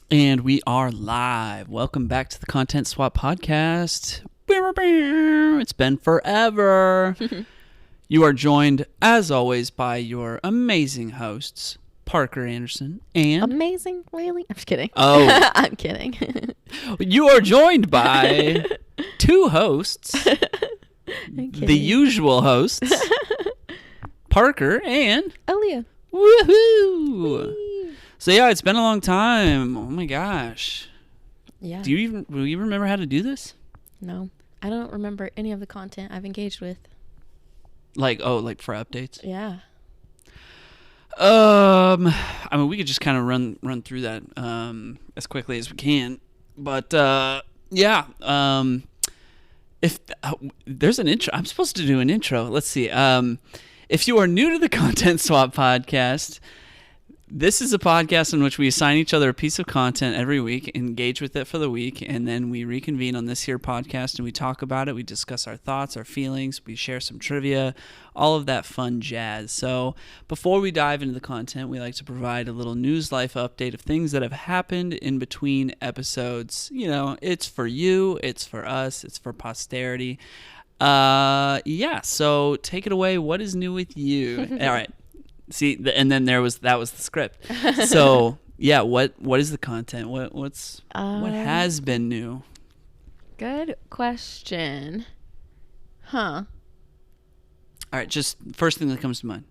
And we are live. Welcome back to the Content Swap Podcast. It's been forever. You are joined, as always, by your amazing hosts, Parker Anderson and... Amazing? Really? I'm just kidding. Oh. I'm kidding. You are joined by two hosts, the usual hosts, Parker and... Aaliyah. Woohoo! So yeah, it's been a long time. Oh my gosh. Yeah. Do you remember how to do this? No. I don't remember any of the content I've engaged with. Like for updates? Yeah. I mean, we could just kind of run through that as quickly as we can. But yeah, if there's an intro, I'm supposed to do an intro. Let's see. If you are new to the Content Swap Podcast, this is a podcast in which we assign each other a piece of content every week, engage with it for the week, and then we reconvene on this here podcast and we talk about it. We discuss our thoughts, our feelings, we share some trivia, all of that fun jazz. So before we dive into the content, we like to provide a little news life update of things that have happened in between episodes. You know, it's for you, it's for us, it's for posterity. Yeah, so take it away. What is new with you? All right. See, and then that was the script. So yeah, what is the content? What has been new? Good question. Huh. All right, just first thing that comes to mind.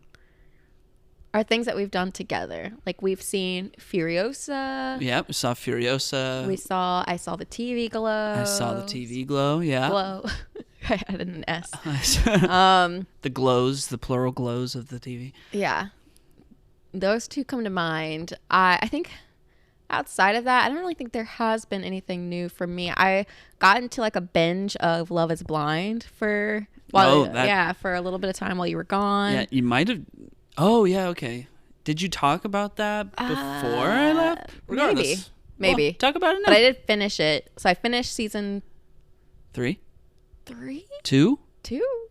Are things that we've done together. Like we've seen Furiosa. Yeah, we saw Furiosa. I saw the TV glow. I saw the TV glow, yeah. Glow. I added an S. The glows, the plural glows of the TV. Yeah. Those two come to mind. I think outside of that, I don't really think there has been anything new for me. I got into like a binge of Love is Blind for a little bit of time while you were gone. Yeah, you might have. Oh, yeah, okay. Did you talk about that before I left? Regardless. Maybe. Well, talk about it now. But I did finish it. So I finished season 3? 3? 2?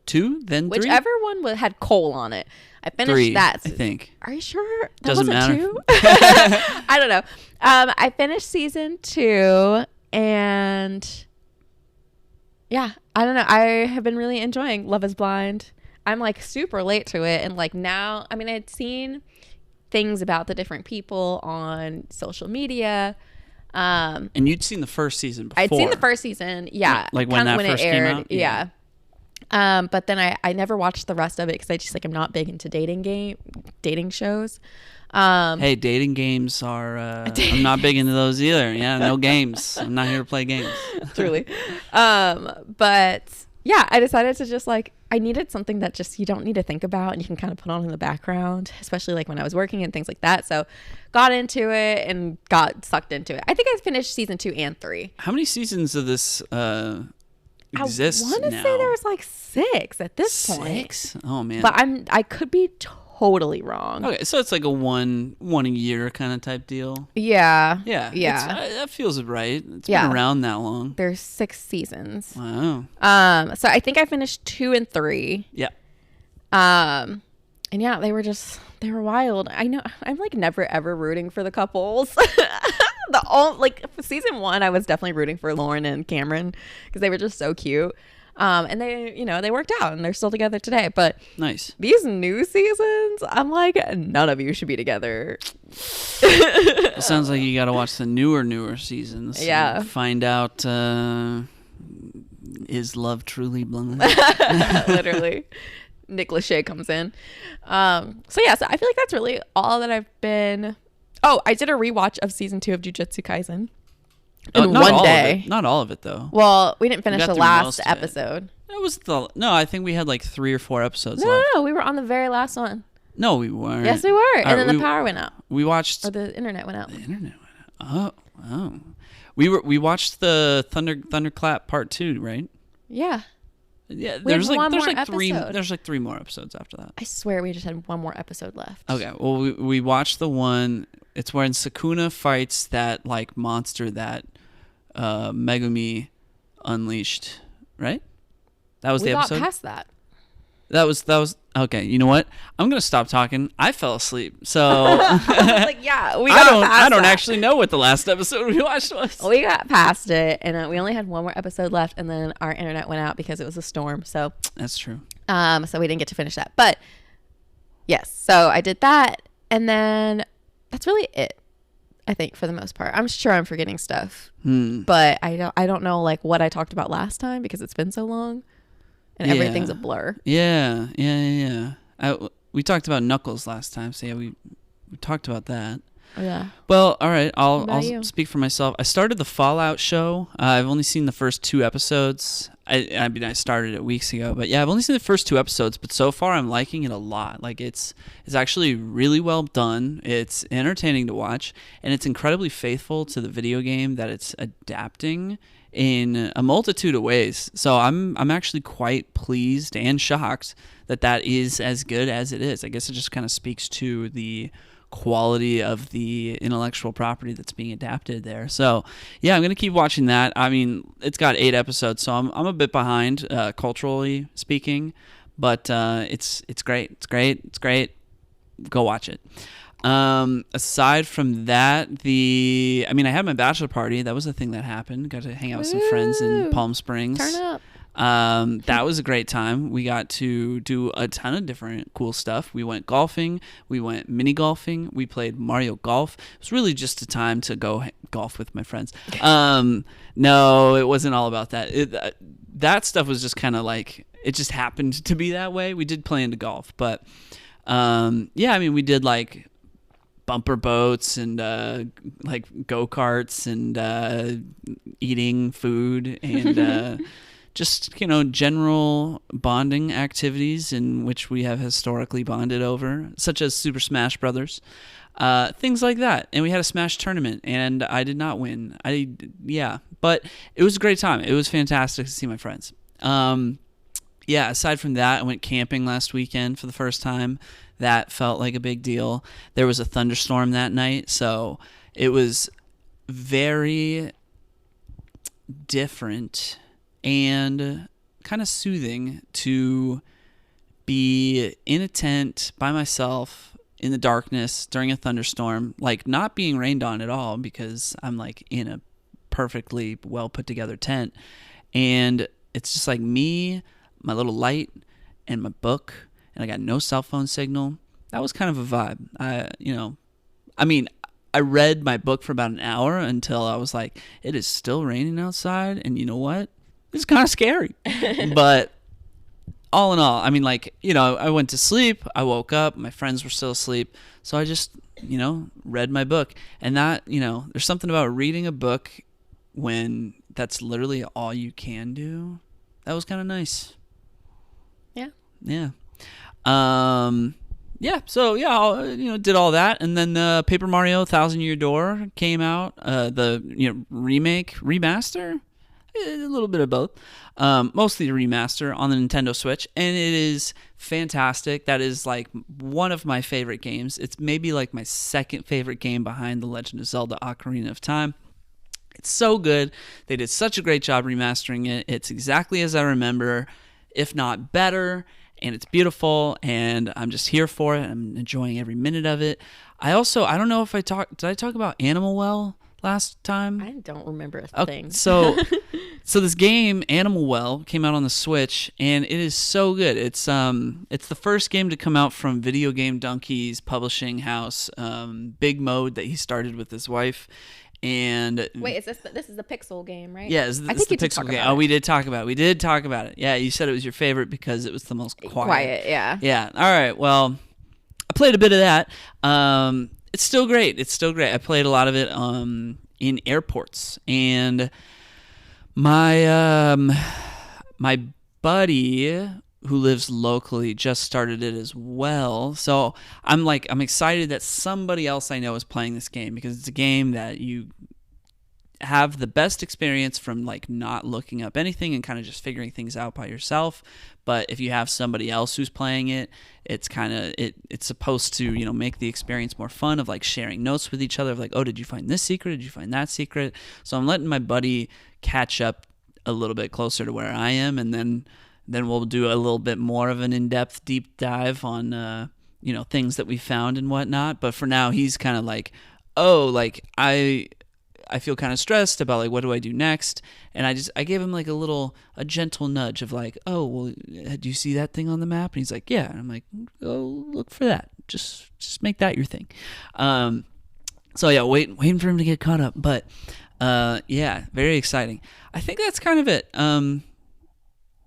2? Then 3? Whichever one had Cole on it. I finished 3, that. I think. Are you sure? That Doesn't wasn't matter. 2? I don't know. I finished season 2 and yeah, I don't know. I have been really enjoying Love is Blind. I'm like super late to it. And like now, I mean, I'd seen things about the different people on social media. And you'd seen the first season before. I'd seen the first season, yeah. Like when that first came out? Yeah. But then I never watched the rest of it because I just like I'm not big into dating shows. Hey, dating games are I'm not big into those either. Yeah, no games. I'm not here to play games. Truly. But yeah, I decided to just like I needed something that just you don't need to think about and you can kind of put on in the background, especially like when I was working and things like that. So got into it and got sucked into it. I think I finished season 2 and 3. How many seasons of this exists now? I want to say there was like 6 at this point. 6? Oh man. But I could be totally wrong. Okay, so it's like a one a year kind of type deal. Yeah. Yeah. That feels right. It's been around that long. There's 6 seasons. Wow. So I think I finished 2 and 3. Yeah. And yeah, they were wild. I know I'm like never ever rooting for the couples. Season 1, I was definitely rooting for Lauren and Cameron because they were just so cute. And they worked out and they're still together today. But nice. These new seasons, I'm like, none of you should be together. It sounds like you got to watch the newer seasons. Yeah. And find out is love truly blind? Literally. Nick Lachey comes in. So I feel like that's really all that I've been. Oh, I did a rewatch of season 2 of Jujutsu Kaisen. In one day. Not all of it though. Well, we didn't finish the last episode. I think we had like 3 or 4 episodes left. No, we were on the very last one. No, we weren't. Yes, we were. And then the power went out. We watched. Or the internet went out. The internet went out. Oh. We watched the Thunderclap Part 2, right? Yeah. Yeah, there's like 3 more episodes after that. I swear we just had one more episode left. Okay, well we watched the one. It's when Sukuna fights that like monster that Megumi unleashed, right? That was the episode. We got past that. That was okay. You know what? I'm gonna stop talking. I fell asleep, so Like, yeah, we got past I don't that. actually know what the last episode we watched was. We got past it, and we only had one more episode left, and then our internet went out because it was a storm. So That's true. so we didn't get to finish that. But yes, so I did that, and then that's really it. I think for the most part, I'm sure I'm forgetting stuff, but I don't know like what I talked about last time because it's been so long, and everything's a blur. Yeah. We talked about Knuckles last time, so yeah, we talked about that. Yeah. Well, all right. I'll you? speak for myself. I started the Fallout show. I've only seen the first 2 episodes. I mean, I started it weeks ago, but yeah, I've only seen the first 2 episodes. But so far, I'm liking it a lot. Like it's actually really well done. It's entertaining to watch, and it's incredibly faithful to the video game that it's adapting in a multitude of ways. So I'm actually quite pleased and shocked that is as good as it is. I guess it just kind of speaks to the quality of the intellectual property that's being adapted there. So yeah, I'm gonna keep watching that. I mean, it's got 8 episodes, so I'm a bit behind culturally speaking, but it's great. It's great. Go watch it. Aside from that, I had my bachelor party. That was a thing that happened. Got to hang out with some friends in Palm Springs. Turn up. That was a great time. We got to do a ton of different cool stuff. We went golfing. We went mini golfing. We played Mario Golf. It was really just a time to go golf with my friends. No, it wasn't all about that. That stuff was just kind of like, it just happened to be that way. We did plan to golf, but we did like bumper boats and like go-karts and eating food and just, general bonding activities in which we have historically bonded over, such as Super Smash Brothers, things like that. And we had a Smash tournament, and I did not win. But it was a great time. It was fantastic to see my friends. Aside from that, I went camping last weekend for the first time. That felt like a big deal. There was a thunderstorm that night, so it was very different and kind of soothing to be in a tent by myself in the darkness during a thunderstorm, like not being rained on at all because I'm like in a perfectly well put together tent, and it's just like me, my little light, and my book, and I got no cell phone signal. That was kind of a vibe. I read my book for about an hour until I was like, it is still raining outside, and you know what? It's kind of scary. But all in all, I went to sleep, I woke up, my friends were still asleep, so I just, read my book. And that, there's something about reading a book when that's literally all you can do. That was kind of nice. Yeah. Yeah. Did all that, and then Paper Mario Thousand Year Door came out. The remaster, a little bit of both. Mostly the remaster on the Nintendo Switch, and it is fantastic. That is like one of my favorite games. It's maybe like my second favorite game behind The Legend of Zelda: Ocarina of Time. It's so good. They did such a great job remastering it. It's exactly as I remember, if not better. And it's beautiful, and I'm just here for it. I'm enjoying every minute of it. I don't know if did I talk about Animal Well last time? I don't remember a thing. So this game, Animal Well, came out on the Switch, and it is so good. It's the first game to come out from Video Game Donkey's publishing house, Big Mode, that he started with his wife. And wait, this is the Pixel game, right? Yeah, I think it's the Pixel game. Oh, we did talk about it. Yeah, you said it was your favorite because it was the most quiet. Yeah. Yeah. All right. Well, I played a bit of that. It's still great. I played a lot of it in airports, and my buddy who lives locally just started it as well. So I'm excited that somebody else I know is playing this game, because it's a game that you have the best experience from like not looking up anything and kind of just figuring things out by yourself. But if you have somebody else who's playing it, it's kind of it's supposed to, make the experience more fun, of like sharing notes with each other of like, oh, did you find this secret? Did you find that secret? So I'm letting my buddy catch up a little bit closer to where I am, and then Then we'll do a little bit more of an in-depth deep dive on things that we found and whatnot. But for now, he's kind of like, oh, like I feel kind of stressed about like what do I do next, and I gave him like a gentle nudge of like, oh well, do you see that thing on the map? And he's like, yeah. And I'm like, oh, look for that. Just make that your thing. So yeah, waiting for him to get caught up. But yeah, very exciting. I think that's kind of it.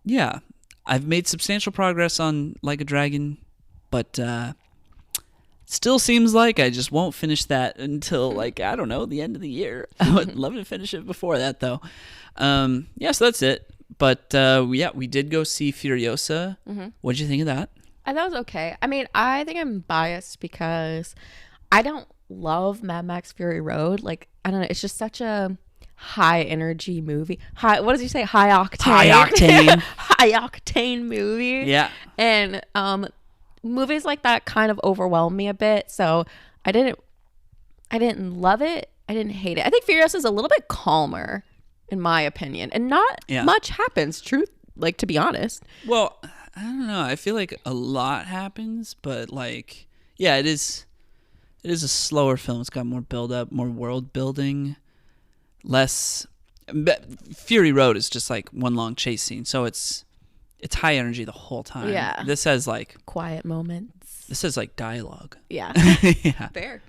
Yeah, I've made substantial progress on Like a Dragon, but still seems like I just won't finish that until like, I don't know, the end of the year. I would love to finish it before that though. Yeah, so that's it. But yeah, we did go see Furiosa. What'd you think of that? I thought it was okay. I mean, I think I'm biased because I don't love Mad Max Fury Road. Like, I don't know, it's just such a high energy movie. What does he say? High octane. High octane movie. Yeah. And movies like that kind of overwhelm me a bit. So I didn't love it. I didn't hate it. I think Furious is a little bit calmer, in my opinion, and not much happens. To be honest. Well, I don't know. I feel like a lot happens, but like, yeah, it is a slower film. It's got more build up, more world building, less. Fury Road is just like one long chase scene, so it's high energy the whole time. Yeah. This has like quiet moments. This is like dialogue. Yeah. Yeah. Fair.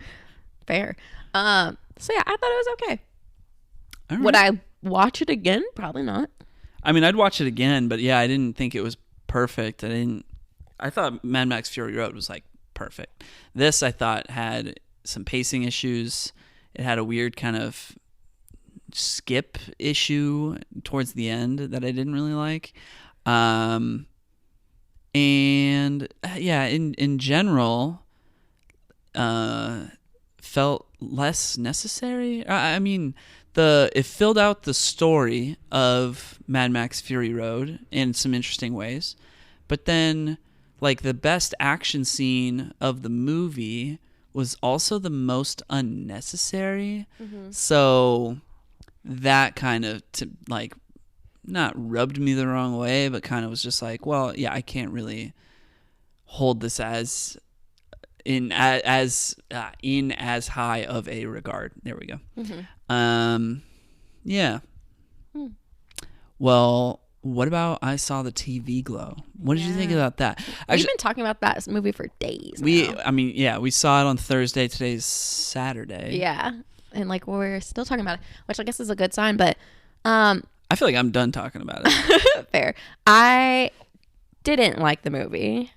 So yeah, I thought it was okay. Right. Would I watch it again? Probably not. I mean, I'd watch it again, but yeah, I didn't think it was perfect. I thought Mad Max Fury Road was like perfect. This I thought had some pacing issues. It had a weird kind of skip issue towards the end that I didn't really like. And yeah, in general, felt less necessary. I mean, it filled out the story of Mad Max Fury Road in some interesting ways, but then like the best action scene of the movie was also the most unnecessary. So that kind of like not rubbed me the wrong way, but kind of was just like, well, yeah, I can't really hold this as high of a regard. There we go. Yeah. Well, what about I Saw the TV Glow? What did you think about that? We've been talking about that movie for days. I mean, yeah, we saw it on Thursday. Today's Saturday. Yeah, and like we're still talking about it, which I guess is a good sign. But I feel like I'm done talking about it. Fair. I didn't like the movie.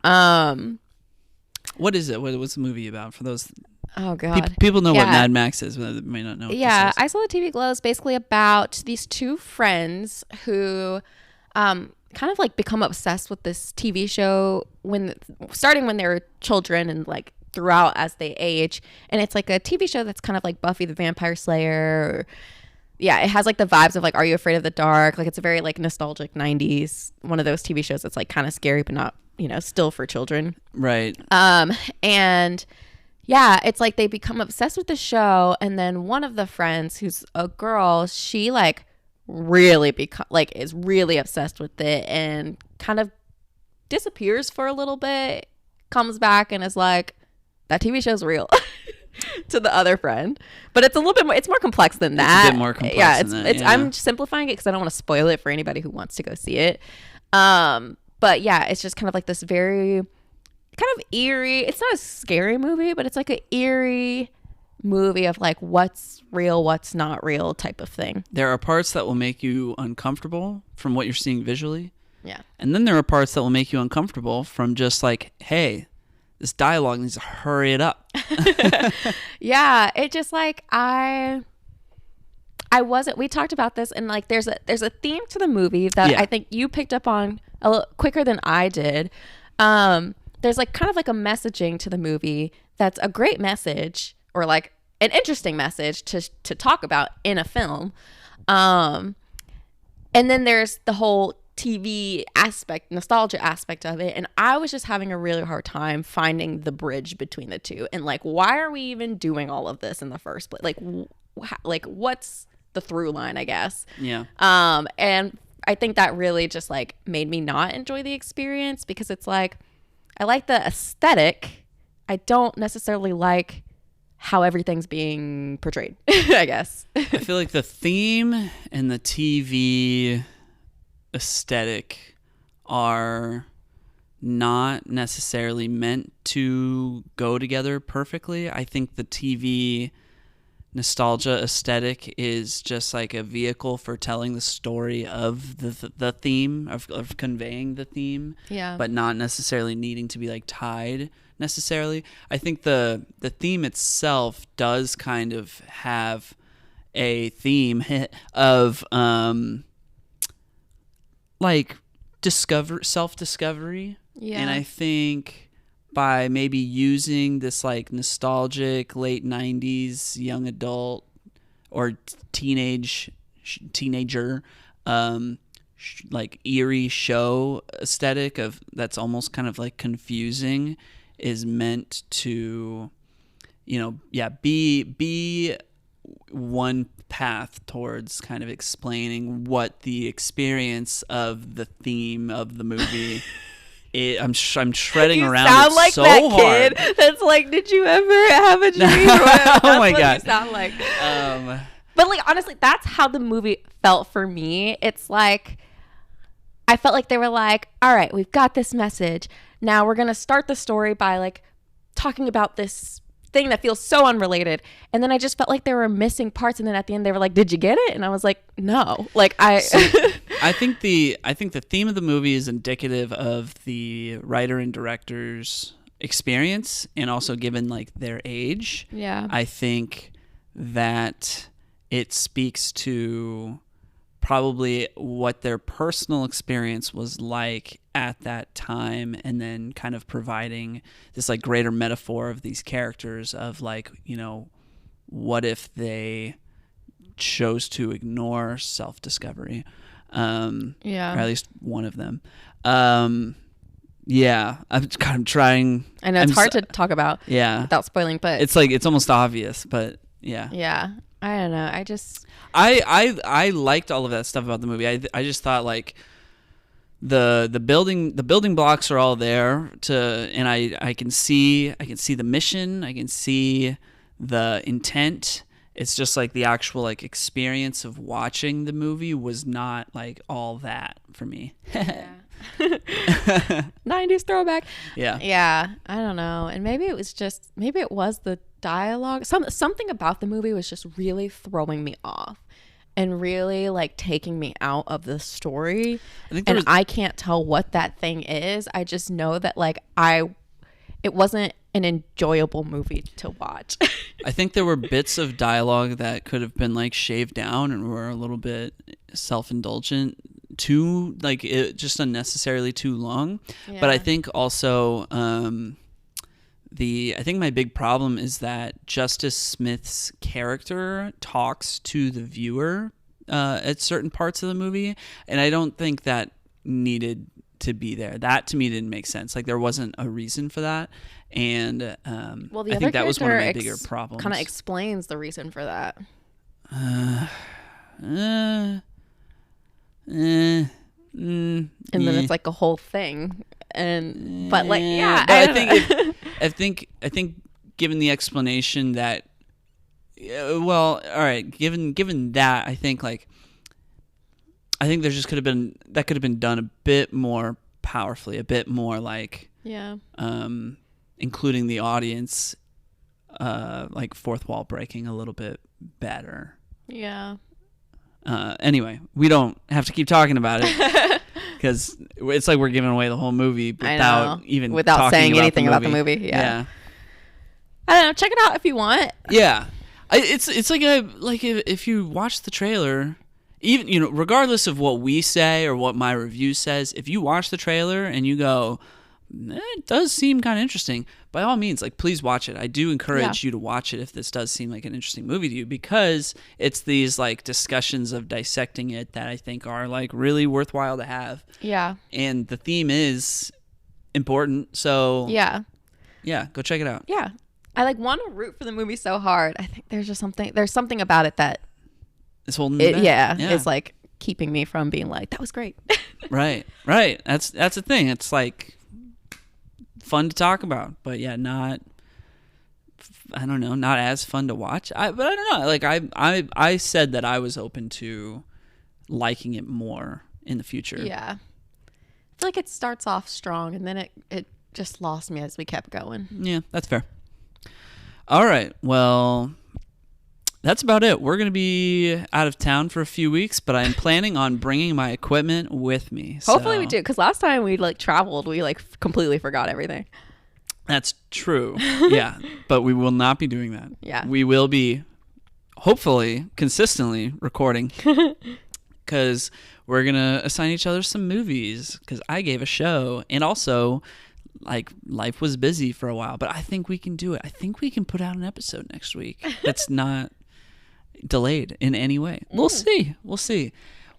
What is it? What's the movie about? For those, oh god, people know what Mad Max is, but they may not know. What yeah, this is. I Saw the TV Glow is basically about these two friends who, kind of like become obsessed with this TV show starting when they were children and like throughout as they age, and it's like a TV show that's kind of like Buffy the Vampire Slayer. Yeah, it has like the vibes of like Are You Afraid of the Dark? Like it's a very like nostalgic 90s, one of those TV shows that's like kind of scary but not, still for children. Right. And yeah, it's like they become obsessed with the show, and then one of the friends who's a girl, she like really is really obsessed with it and kind of disappears for a little bit, comes back and is like, that TV show's real. To the other friend, but it's a little bit more, it's more complex than that. It's a bit more complex than that, yeah. I'm simplifying it because I don't want to spoil it for anybody who wants to go see it. But yeah, it's just kind of like this very kind of eerie, it's not a scary movie, but it's like an eerie movie of like what's real, what's not real type of thing. There are parts that will make you uncomfortable from what you're seeing visually. Yeah. And then there are parts that will make you uncomfortable from just like, hey, this dialogue needs to hurry it up. Yeah, it just like we talked about this, and like there's a theme to the movie that I think you picked up on a little quicker than I did. There's like kind of like a messaging to the movie that's a great message, or like an interesting message to talk about in a film. And then there's the whole TV aspect, nostalgia aspect of it, and I was just having a really hard time finding the bridge between the two, and like, why are we even doing all of this in the first place? Like what's the through line, I guess. Yeah. And I think that really just like made me not enjoy the experience, because it's like I like the aesthetic. I don't necessarily like how everything's being portrayed, I guess. I feel like the theme and the TV aesthetic are not necessarily meant to go together perfectly. I think the TV nostalgia aesthetic is just like a vehicle for telling the story of the theme, of conveying the theme, but not necessarily needing to be like tied necessarily. I think the theme itself does kind of have a theme of like self-discovery. And I think by maybe using this like nostalgic late 90s young adult or teenager like eerie show aesthetic of that's almost kind of like confusing is meant to, you know, be one path towards kind of explaining what the experience of the theme of the movie I'm shredding you around sound it like so that hard. kid that's like, did you ever have a dream? That's Oh my what God. you sound like. But like, honestly, that's how the movie felt for me. It's like, I felt like they were like, all right, we've got this message. Now we're going to start the story by like talking about this thing that feels so unrelated. And then I just felt like there were missing parts. And then at the end they were like, did you get it? And I was like, no. Like I think the theme of the movie is indicative of the writer and director's experience, and also given like their age. Yeah. I think that it speaks to probably what their personal experience was like at that time, and then kind of providing this like greater metaphor of these characters of like, you know, what if they chose to ignore self-discovery, or at least one of them. I'm trying. I know it's hard to talk about without spoiling, but it's like it's almost obvious, but yeah. I don't know. I liked all of that stuff about the movie. I just thought like the building blocks are all there and I can see the mission, I can see the intent. It's just like the actual like experience of watching the movie was not like all that for me. 90s throwback. Yeah. I don't know. And maybe it was the dialogue. Something about the movie was just really throwing me off and really like taking me out of the story. I can't tell what that thing is. I just know that like it wasn't an enjoyable movie to watch. I think there were bits of dialogue that could have been like shaved down and were a little bit self-indulgent, too like it just unnecessarily too long. But I think also I think my big problem is that Justice Smith's character talks to the viewer at certain parts of the movie, and I don't think that needed to be there. That to me didn't make sense. Like there wasn't a reason for that, and I think that was one of my bigger problems. Kind of explains the reason for that. And then it's like a whole thing, but I think given the explanation that all right, given that, I think there just could have been done a bit more powerfully, a bit more like including the audience, like fourth wall breaking a little bit better. Anyway, we don't have to keep talking about it because it's like we're giving away the whole movie without saying anything about the movie. Yeah. I don't know. Check it out if you want. Yeah, it's like if you watch the trailer, even regardless of what we say or what my review says, if you watch the trailer and you go, it does seem kind of interesting, by all means, like, please watch it. I do encourage you to watch it if this does seem like an interesting movie to you, because it's these like discussions of dissecting it that I think are like really worthwhile to have. Yeah. And the theme is important, so yeah, go check it out. Yeah. I like want to root for the movie so hard. I think there's something about it that is holding it back. It's like keeping me from being like, that was great. Right. That's the thing. It's like fun to talk about, but yeah, not as fun to watch. But I don't know. Like I said that I was open to liking it more in the future. Yeah. I feel like it starts off strong and then it just lost me as we kept going. Yeah, that's fair. All right. Well, that's about it. We're going to be out of town for a few weeks, but I'm planning on bringing my equipment with me. Hopefully we do, because last time we like traveled, we like completely forgot everything. That's true. Yeah, but we will not be doing that. Yeah. We will be hopefully consistently recording because we're going to assign each other some movies because I gave a show, and also like life was busy for a while, but I think we can do it. I think we can put out an episode next week that's not delayed in any way. We'll see.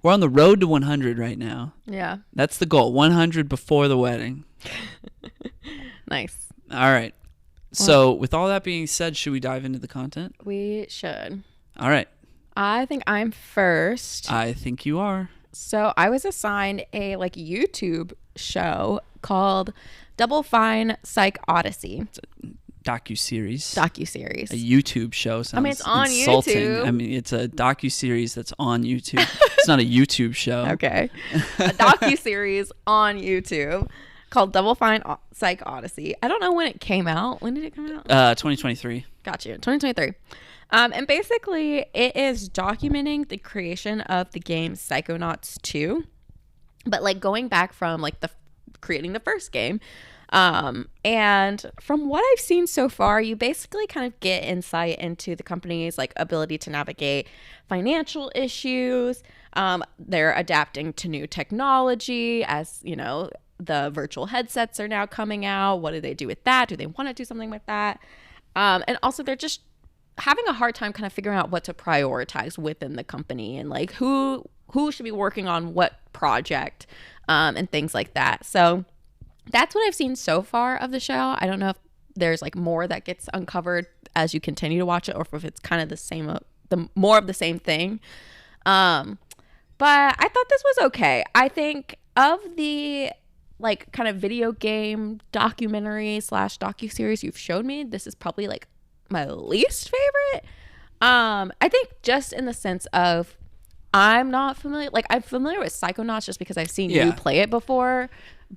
We're on the road to 100 right now. Yeah. That's the goal. 100 before the wedding. Nice. All right. So with all that being said, should we dive into the content? We should. All right. I think I'm first. I think you are. So I was assigned a like YouTube show called Double Fine PsychOdyssey. Docuseries. A YouTube show sounds it's on insulting. YouTube. I mean, it's a docuseries that's on YouTube. It's not a YouTube show. Okay. A docuseries on YouTube called Double Fine PsychOdyssey. I don't know when it came out. When did it come out? 2023. Got you. 2023. And basically, it is documenting the creation of the game Psychonauts 2, but like going back from like creating the first game. And from what I've seen so far, you basically kind of get insight into the company's like ability to navigate financial issues. They're adapting to new technology, as you know, the virtual headsets are now coming out. What do they do with that? Do they want to do something with that? And also they're just having a hard time kind of figuring out what to prioritize within the company and like who should be working on what project, and things like that. So that's what I've seen so far of the show. I don't know if there's like more that gets uncovered as you continue to watch it, or if it's kind of the same, more of the same thing. But I thought this was okay. I think of the like kind of video game documentary / docuseries you've showed me, this is probably like my least favorite. I think just in the sense of I'm not familiar. Like I'm familiar with Psychonauts just because I've seen you play it before.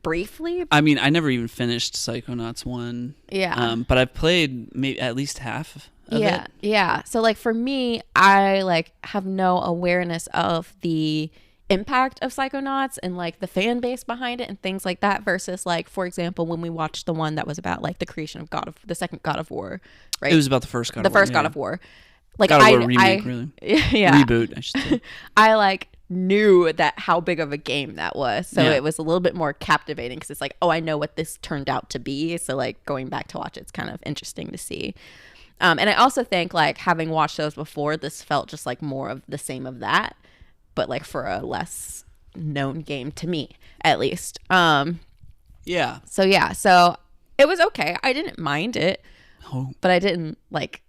Briefly. I mean, I never even finished Psychonauts 1. Yeah. But I've played maybe at least half of it. Yeah. So like for me, I like have no awareness of the impact of Psychonauts and like the fan base behind it and things like that versus like, for example, when we watched the one that was about like the creation of the second God of War, right? It was about the first God of War. The first God of War. Like God of War remake, really. Yeah. Reboot, I should say. I like knew that how big of a game that was, so Yeah. it was a little bit more captivating because it's like, oh, I know what this turned out to be, so like going back to watch it's kind of interesting to see. And I also think like having watched those before, this felt just like more of the same of that, but like for a less known game to me at least. Yeah. So it was okay. I didn't mind it, but I didn't like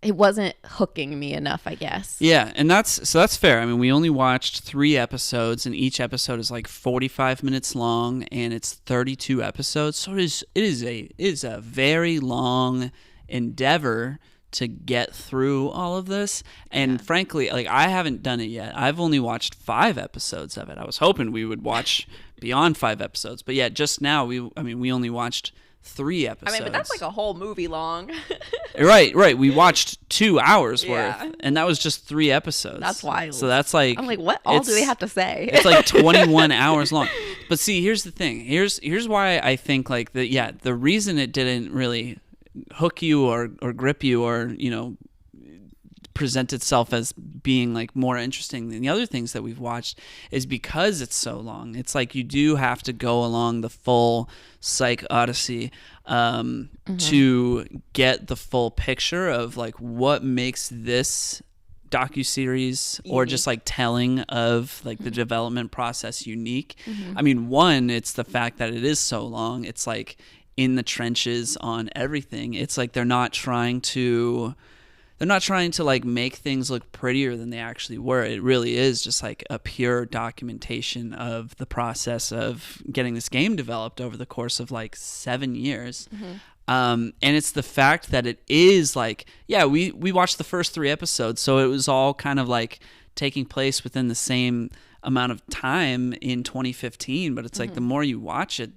it wasn't hooking me enough, I guess. Yeah, and that's fair. I mean, we only watched 3 episodes, and each episode is like 45 minutes long, and it's 32 episodes. So it is a very long endeavor to get through all of this. And frankly, like I haven't done it yet. I've only watched 5 episodes of it. I was hoping we would watch beyond 5 episodes, but yeah, just now we only watched 3 episodes. I mean, but that's like a whole movie long. Right. We watched 2 hours worth, and that was just 3 episodes. That's wild. So that's like I'm like, what all do they have to say? It's like 21 hours long. But see, here's the thing. Here's why I think like the reason it didn't really hook you or grip you or present itself as being like more interesting than the other things that we've watched is because it's so long. It's like you do have to go along the full PsychOdyssey to get the full picture of like what makes this docuseries or just like telling of like the development process unique. I mean, one, it's the fact that it is so long. It's like in the trenches on everything. It's like they're not trying to they're not trying to like make things look prettier than they actually were. It really is just like a pure documentation of the process of getting this game developed over the course of like 7 years. And it's the fact that it is like, yeah, we watched the first 3 episodes, so it was all kind of like taking place within the same amount of time in 2015, but it's like the more you watch it,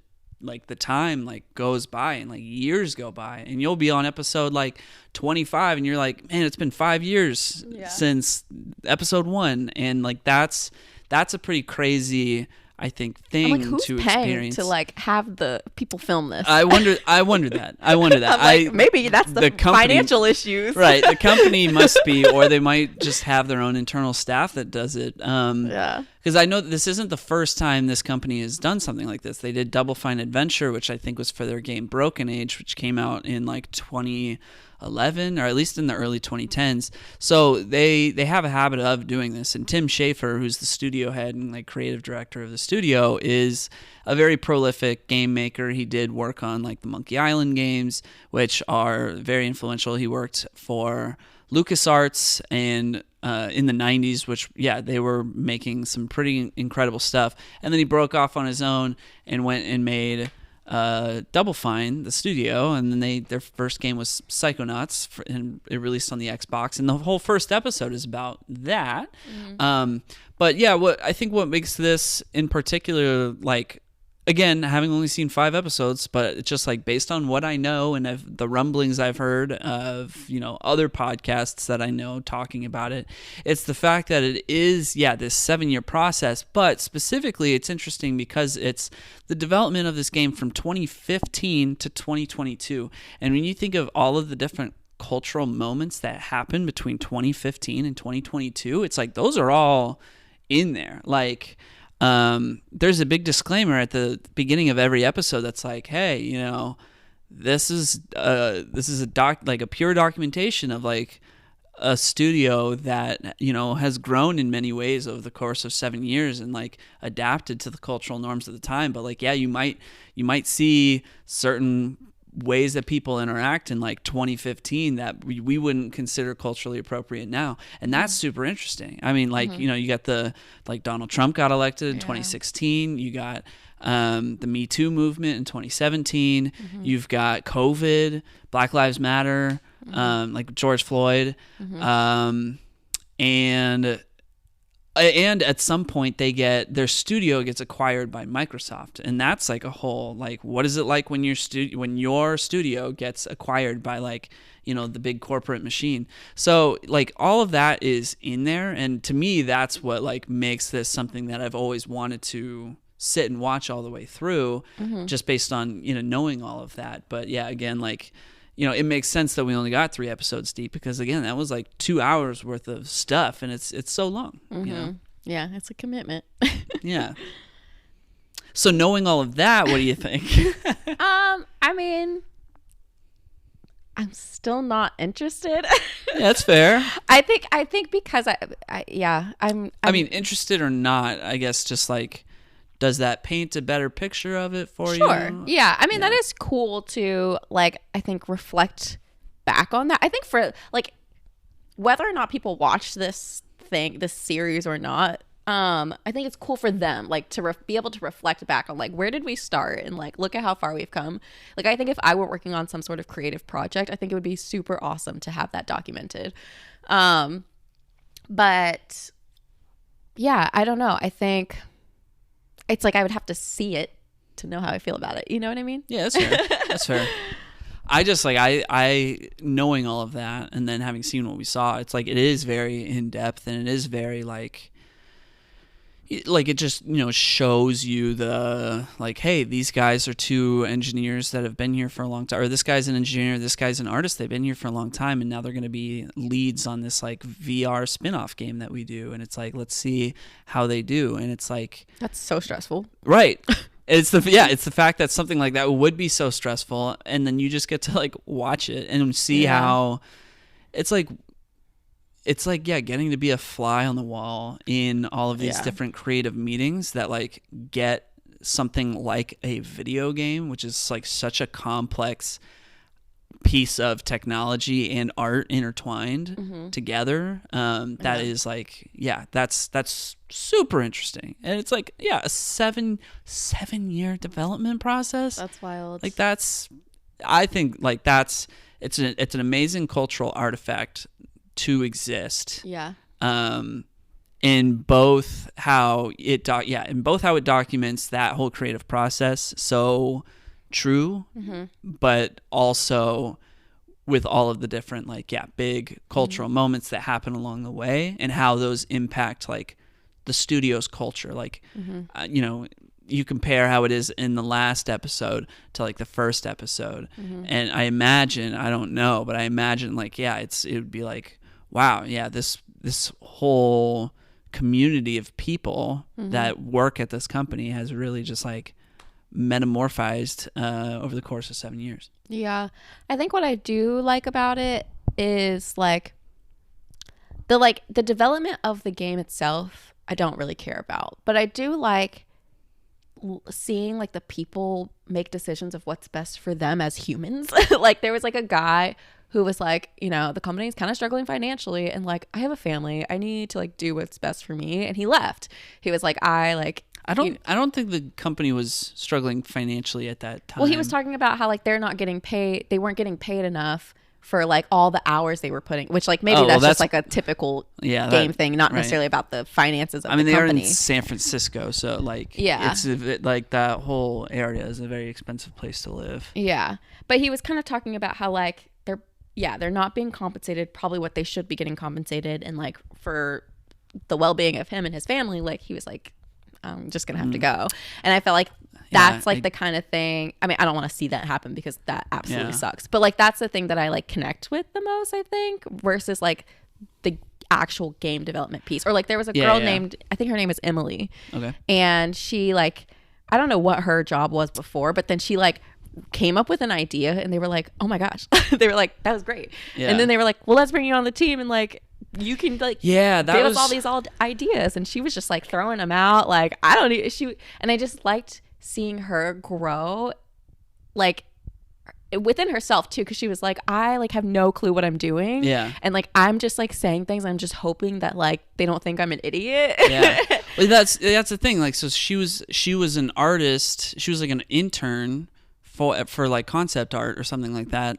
like the time like goes by and like years go by, and you'll be on episode like 25 and you're like, man, it's been 5 years since episode 1, and like that's a pretty crazy, I think, thing I'm like, who's to paying experience. to like have the people film this? I wonder that. I'm like, maybe that's the company, financial issues. Right. The company must be, or they might just have their own internal staff that does it. Because I know that this isn't the first time this company has done something like this. They did Double Fine Adventure, which I think was for their game Broken Age, which came out in like 2011, or at least in the early 2010s. So they have a habit of doing this. And Tim Schafer, who's the studio head and like creative director of the studio, is a very prolific game maker. He did work on like the Monkey Island games, which are very influential. He worked for LucasArts and in the 90s, which, yeah, they were making some pretty incredible stuff. And then he broke off on his own and went and made Double Fine, the studio, and then their first game was Psychonauts, and it released on the Xbox, and the whole first episode is about that. But yeah, what makes this in particular, like, again, having only seen 5 episodes, but it's just like based on what I know and the rumblings I've heard of, other podcasts that I know talking about it, it's the fact that it is, this 7-year process. But specifically, it's interesting because it's the development of this game from 2015 to 2022. And when you think of all of the different cultural moments that happened between 2015 and 2022, it's like those are all in there. Like, there's a big disclaimer at the beginning of every episode that's like, hey, this is a pure documentation of like a studio that has grown in many ways over the course of 7 years and like adapted to the cultural norms of the time. But like, yeah, you might see certain ways that people interact in like 2015 that we wouldn't consider culturally appropriate now, and that's super interesting. I mean, like, you got the like Donald Trump got elected in 2016, you got the Me Too movement in 2017, you've got COVID, Black Lives Matter, like George Floyd, and at some point their studio gets acquired by Microsoft, and that's like a whole, like, what is it like when your studio gets acquired by like the big corporate machine? So like all of that is in there, and to me that's what like makes this something that I've always wanted to sit and watch all the way through, just based on knowing all of that. But yeah, again, like, it makes sense that we only got 3 episodes deep, because again, that was like 2 hours worth of stuff, and it's so long. Yeah, it's a commitment. Yeah. So knowing all of that, what do you think? I mean, I'm still not interested. Yeah, that's fair. I think because I'm I mean, interested or not, I guess just like, does that paint a better picture of it for you? Sure. Yeah. I mean, that is cool to, like, I think reflect back on that. I think for, like, whether or not people watch this series or not, I think it's cool for them, like, to be able to reflect back on, like, where did we start? And, like, look at how far we've come. Like, I think if I were working on some sort of creative project, I think it would be super awesome to have that documented. But, yeah, I don't know. I think it's like I would have to see it to know how I feel about it. You know what I mean? Yeah, that's fair. That's fair. I just like, I knowing all of that and then having seen what we saw, it's like it is very in depth, and it is very like it just shows you the, like, hey, these guys are 2 engineers that have been here for a long time, or this guy's an engineer, this guy's an artist, they've been here for a long time, and now they're going to be leads on this like VR spin-off game that we do, and it's like, let's see how they do. And it's like, that's so stressful, right? It's the fact that something like that would be so stressful, and then you just get to like watch it and see how it's like getting to be a fly on the wall in all of these different creative meetings that like get something like a video game, which is like such a complex piece of technology and art intertwined together. That is like, that's super interesting. And it's like, a 7-year development process. That's wild. Like I think like it's an amazing cultural artifact to exist. Yeah. In both how it documents that whole creative process so true, but also with all of the different big cultural moments that happen along the way and how those impact like the studio's culture. Like you compare how it is in the last episode to like the first episode, and I imagine, I don't know, but I imagine like it would be like, wow, this whole community of people that work at this company has really just like metamorphized over the course of 7 years. Yeah. I think what I do like about it is like the development of the game itself, I don't really care about, but I do like seeing like the people make decisions of what's best for them as humans. Like there was like a guy who was like, the company's kind of struggling financially and like, I have a family, I need to like do what's best for me. And he left. He was like, I don't think the company was struggling financially at that time. Well, he was talking about how like they're not getting paid. They weren't getting paid enough for like all the hours they were putting, which like maybe that's just like a typical game thing, not necessarily about the finances of the company. I mean, they are in San Francisco, so like it's like that whole area is a very expensive place to live. Yeah, but he was kind of talking about how like they're not being compensated probably what they should be getting compensated, and like for the well-being of him and his family, like he was like, I'm just gonna have to go. And I felt like that's the kind of thing, I mean, I don't want to see that happen because that absolutely sucks, but like that's the thing that I like connect with the most, I think, versus like the actual game development piece. Or like there was a girl named, I think her name is Emily, and she like, I don't know what her job was before, but then she like came up with an idea and they were like, oh my gosh, they were like, that was great. And then they were like, well, let's bring you on the team and like you can like give us all these ideas. And she was just like throwing them out like, and I just liked seeing her grow like within herself too, because she was like, I like have no clue what I'm doing, and like I'm just like saying things, I'm just hoping that like they don't think I'm an idiot. Well, that's the thing, like, so she was an artist, she was like an intern for like concept art or something like that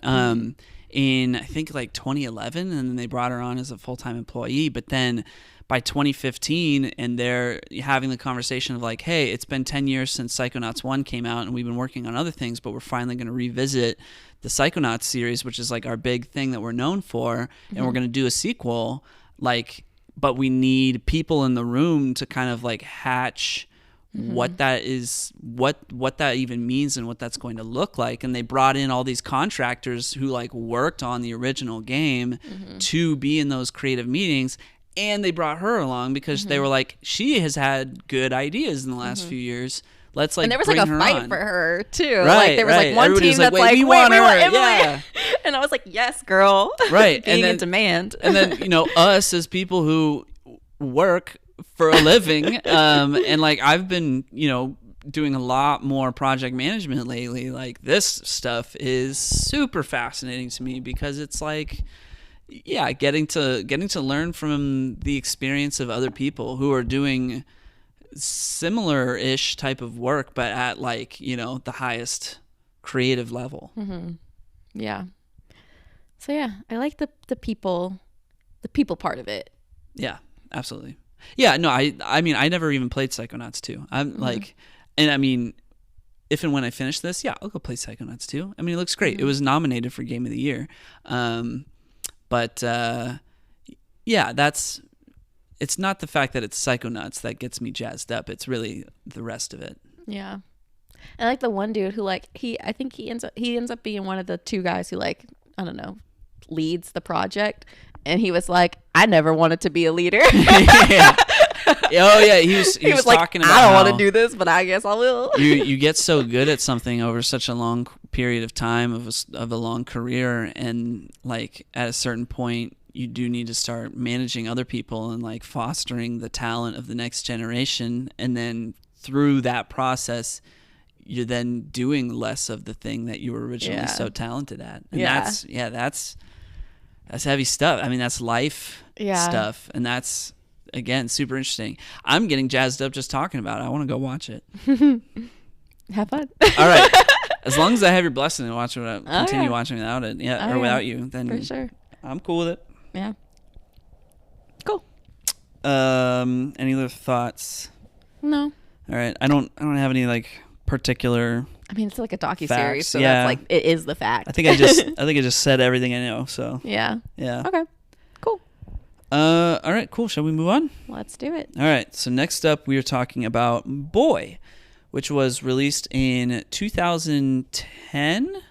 in I think like 2011, and then they brought her on as a full-time employee. But then by 2015, and they're having the conversation of like, hey, it's been 10 years since Psychonauts 1 came out, and we've been working on other things, but we're finally going to revisit the Psychonauts series, which is like our big thing that we're known for, and we're going to do a sequel, like, but we need people in the room to kind of like hatch what that is, what that even means and what that's going to look like. And they brought in all these contractors who like worked on the original game to be in those creative meetings, and they brought her along because they were like, she has had good ideas in the last few years, let's like, and there was bring like a her fight on. for her too, right, like there was like one Everybody team was that's like, we want her. Emily. And I was like, yes girl, right. being and then, in demand. And then us as people who work for a living, and like I've been doing a lot more project management lately, like this stuff is super fascinating to me because it's like getting to learn from the experience of other people who are doing similar-ish type of work, but at like the highest creative level. So I like the people part of it. Yeah, absolutely. Yeah, no, I mean, I never even played Psychonauts 2. I'm like, and I mean, if and when I finish this, I'll go play Psychonauts 2. I mean, it looks great. It was nominated for Game of the Year. But it's not the fact that it's Psychonauts that gets me jazzed up. It's really the rest of it. Yeah. I like the one dude who like, I think he ends up being one of the two guys who like, I don't know, leads the project. And he was like, I never wanted to be a leader. Oh yeah, he was like, talking about I don't want to do this, but I guess I will. you get so good at something over such a long period of time of a long career, and like at a certain point you do need to start managing other people and like fostering the talent of the next generation, and then through that process you're then doing less of the thing that you were originally so talented at. And that's heavy stuff. I mean, that's life stuff. And that's, again, super interesting. I'm getting jazzed up just talking about it. I want to go watch it. Have fun. All right. As long as I have your blessing to watch it, continue watching without it, without you, then for sure. I'm cool with it. Yeah. Cool. Any other thoughts? No. All right. I don't have any like particular. I mean, it's like a docuseries, so yeah. that's like it is the fact. I think I just said everything I know. So yeah. Yeah. Okay. Cool. All right. Cool. Shall we move on? Let's do it. All right. So next up, we are talking about Boy, which was released in 2010,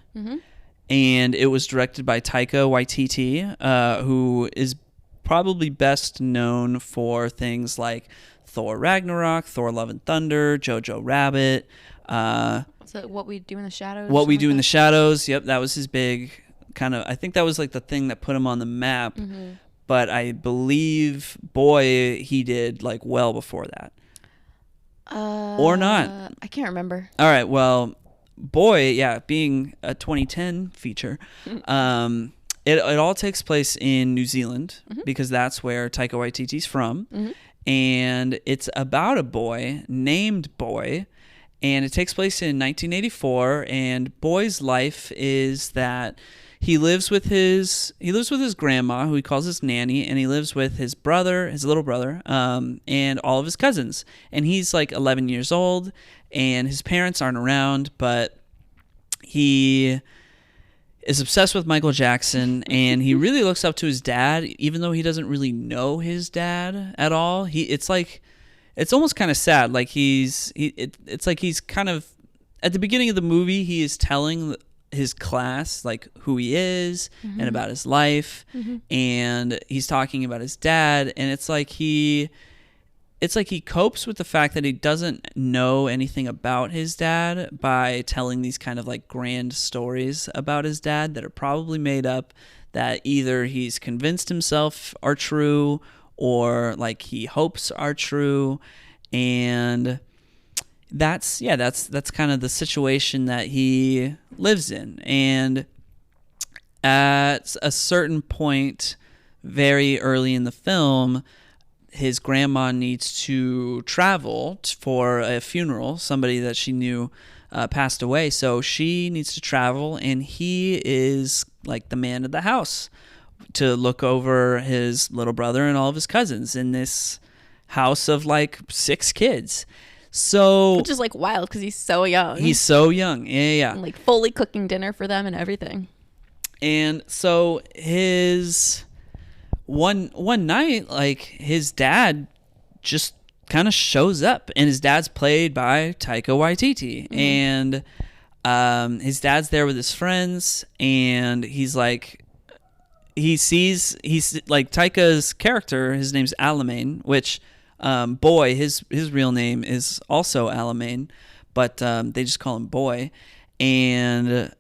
and it was directed by Taika Waititi, who is probably best known for things like Thor Ragnarok, Thor Love and Thunder, Jojo Rabbit. So What We Do in the Shadows? What We Do in the Shadows. Yep, that was his big kind of, I think that was like the thing that put him on the map. But I believe Boy, he did like well before that. Or not. I can't remember. All right, well, Boy, being a 2010 feature, it all takes place in New Zealand because that's where Taika Waititi's from. And it's about a boy named Boy, and it takes place in 1984, and Boy's life is that he lives with his grandma, who he calls his nanny, and he lives with his little brother, and all of his cousins. And he's like 11 years old, and his parents aren't around, but he is obsessed with Michael Jackson, and he really looks up to his dad, even though he doesn't really know his dad at all. It's almost kind of sad. Like it's like he's kind of, at the beginning of the movie, he is telling his class like who he is and about his life, and he's talking about his dad, and it's like he copes with the fact that he doesn't know anything about his dad by telling these kind of like grand stories about his dad that are probably made up, that either he's convinced himself are true or like he hopes are true. And that's kind of the situation that he lives in. And at a certain point very early in the film, his grandma needs to travel for a funeral. Somebody that she knew passed away, so she needs to travel, and he is like the man of the house to look over his little brother and all of his cousins in this house of like 6 kids. So, which is like wild because he's so young. He's so young, yeah. And like fully cooking dinner for them and everything. And so his one night, like his dad just kind of shows up, and his dad's played by Taika Waititi, and his dad's there with his friends, and he's like, he's like Taika's character, his name's Alamein, which Boy, his real name is also Alamein, but they just call him Boy. And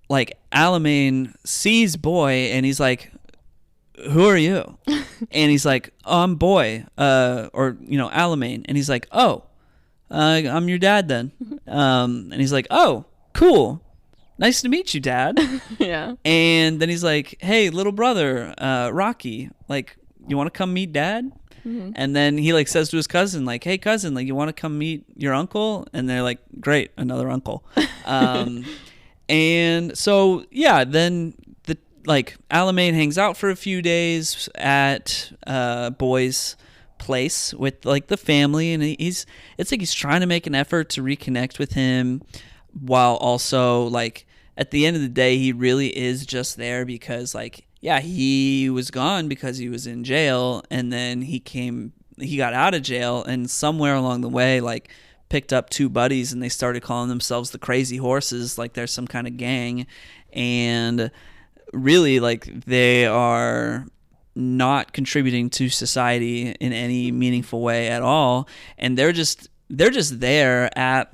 like Alamein sees Boy, and he's like, who are you? And he's like, oh, I'm Boy, or Alamein. And he's like, oh, I'm your dad then. And he's like, oh, cool, nice to meet you, Dad. Yeah. And then he's like, hey, little brother, Rocky, like, you want to come meet Dad? And then he like says to his cousin, like, hey cousin, like, you want to come meet your uncle? And they're like, great, another uncle. And so then like Alamein hangs out for a few days at Boy's place with like the family, and it's like he's trying to make an effort to reconnect with him, while also like at the end of the day he really is just there because like he was gone because he was in jail, and then he got out of jail, and somewhere along the way like picked up 2 buddies, and they started calling themselves the Crazy Horses, like they're some kind of gang, and really like they are not contributing to society in any meaningful way at all, and they're just there at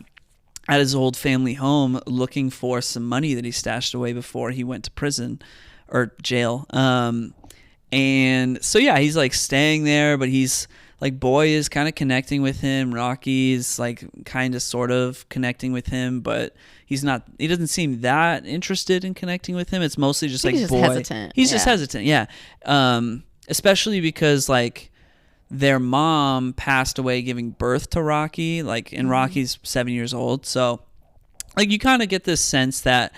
his old family home looking for some money that he stashed away before he went to prison or jail. And so he's like staying there, but he's like Boy is kind of connecting with him. Rocky's like kind of sort of connecting with him, but he doesn't seem that interested in connecting with him. It's mostly just like he's just Boy. hesitant. He's just hesitant. Yeah. Especially because like their mom passed away giving birth to Rocky, like, and Rocky's 7 years old. So like you kind of get this sense that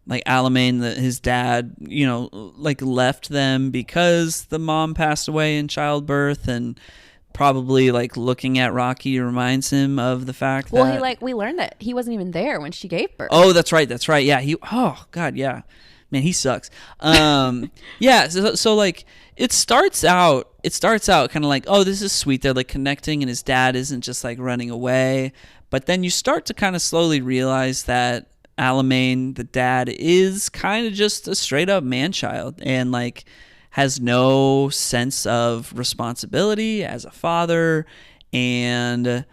like Alamein, his dad, you know, like left them because the mom passed away in childbirth, and probably like looking at Rocky reminds him of the fact that we learned that he wasn't even there when she gave birth. Oh, that's right. Yeah, oh god, yeah. Man, he sucks. Yeah, so like it starts out kind of like, oh, this is sweet. They're like connecting, and his dad isn't just like running away. But then you start to kind of slowly realize that Alamein, the dad, is kind of just a straight up man-child and like has no sense of responsibility as a father. And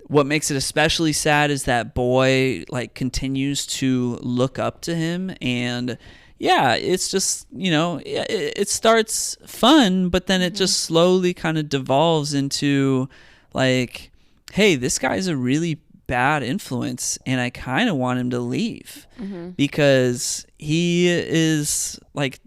what makes it especially sad is that Boy like continues to look up to him. And yeah, it's just, you know, it starts fun, but then it just slowly kind of devolves into like, hey, this guy's a really bad influence, and I kind of want him to leave because he is like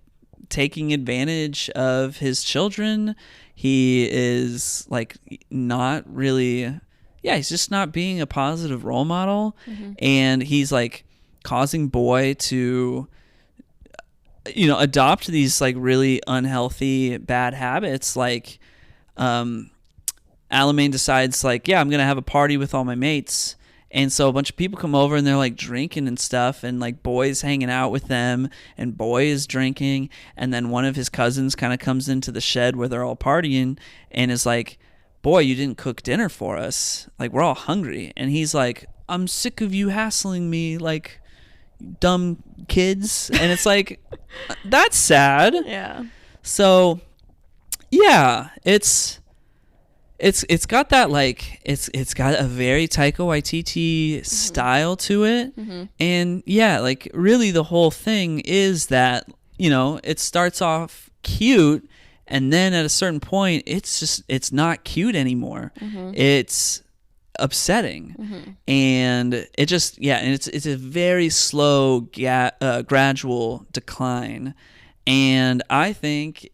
taking advantage of his children. He is like not really, he's just not being a positive role model, and he's like causing Boy to, you know, adopt these like really unhealthy bad habits. Like Alamein decides like, yeah, I'm going to have a party with all my mates. And so a bunch of people come over and they're like drinking and stuff, and like Boy's hanging out with them, and Boy is drinking. And then one of his cousins kind of comes into the shed where they're all partying and is like, Boy, you didn't cook dinner for us. Like, we're all hungry. And he's like, I'm sick of you hassling me like dumb kids. And it's like, that's sad. Yeah. So yeah, it's got that like it's got a very Taika Waititi style to it, and yeah, like really the whole thing is that, you know, it starts off cute, and then at a certain point it's not cute anymore. It's upsetting, and it just and it's a very slow gradual decline, and I think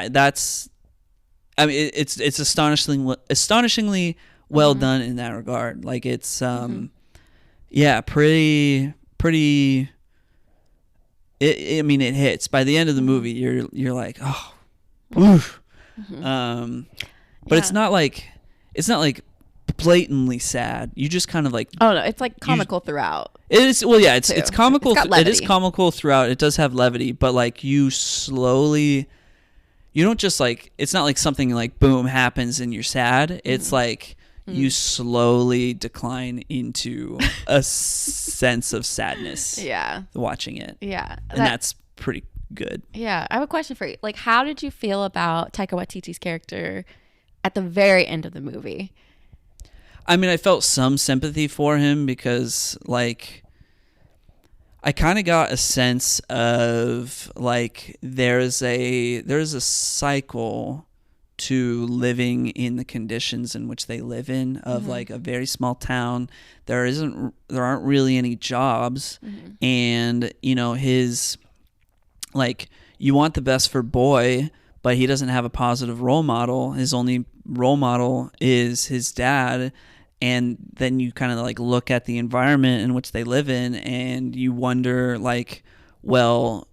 that's. I mean, it's astonishingly well done in that regard. Like it's pretty. I mean, it hits by the end of the movie. You're like, oh, oof. But it's not like blatantly sad. You just kind of like, oh no, it's like comical throughout. It is, well, yeah, it's comical. It is comical throughout. It does have levity, but like you slowly. You don't just like, it's not like something like boom happens and you're sad. It's like you slowly decline into a sense of sadness. Yeah. Watching it. Yeah. And that's pretty good. Yeah. I have a question for you. Like, how did you feel about Taika Waititi's character at the very end of the movie? I mean, I felt some sympathy for him because like, I kind of got a sense of like there's a cycle to living in the conditions in which they live in, of like a very small town. There aren't really any jobs, and you know, his like, you want the best for Boy, but he doesn't have a positive role model. His only role model is his dad. And then you kind of like look at the environment in which they live in, and you wonder like, well,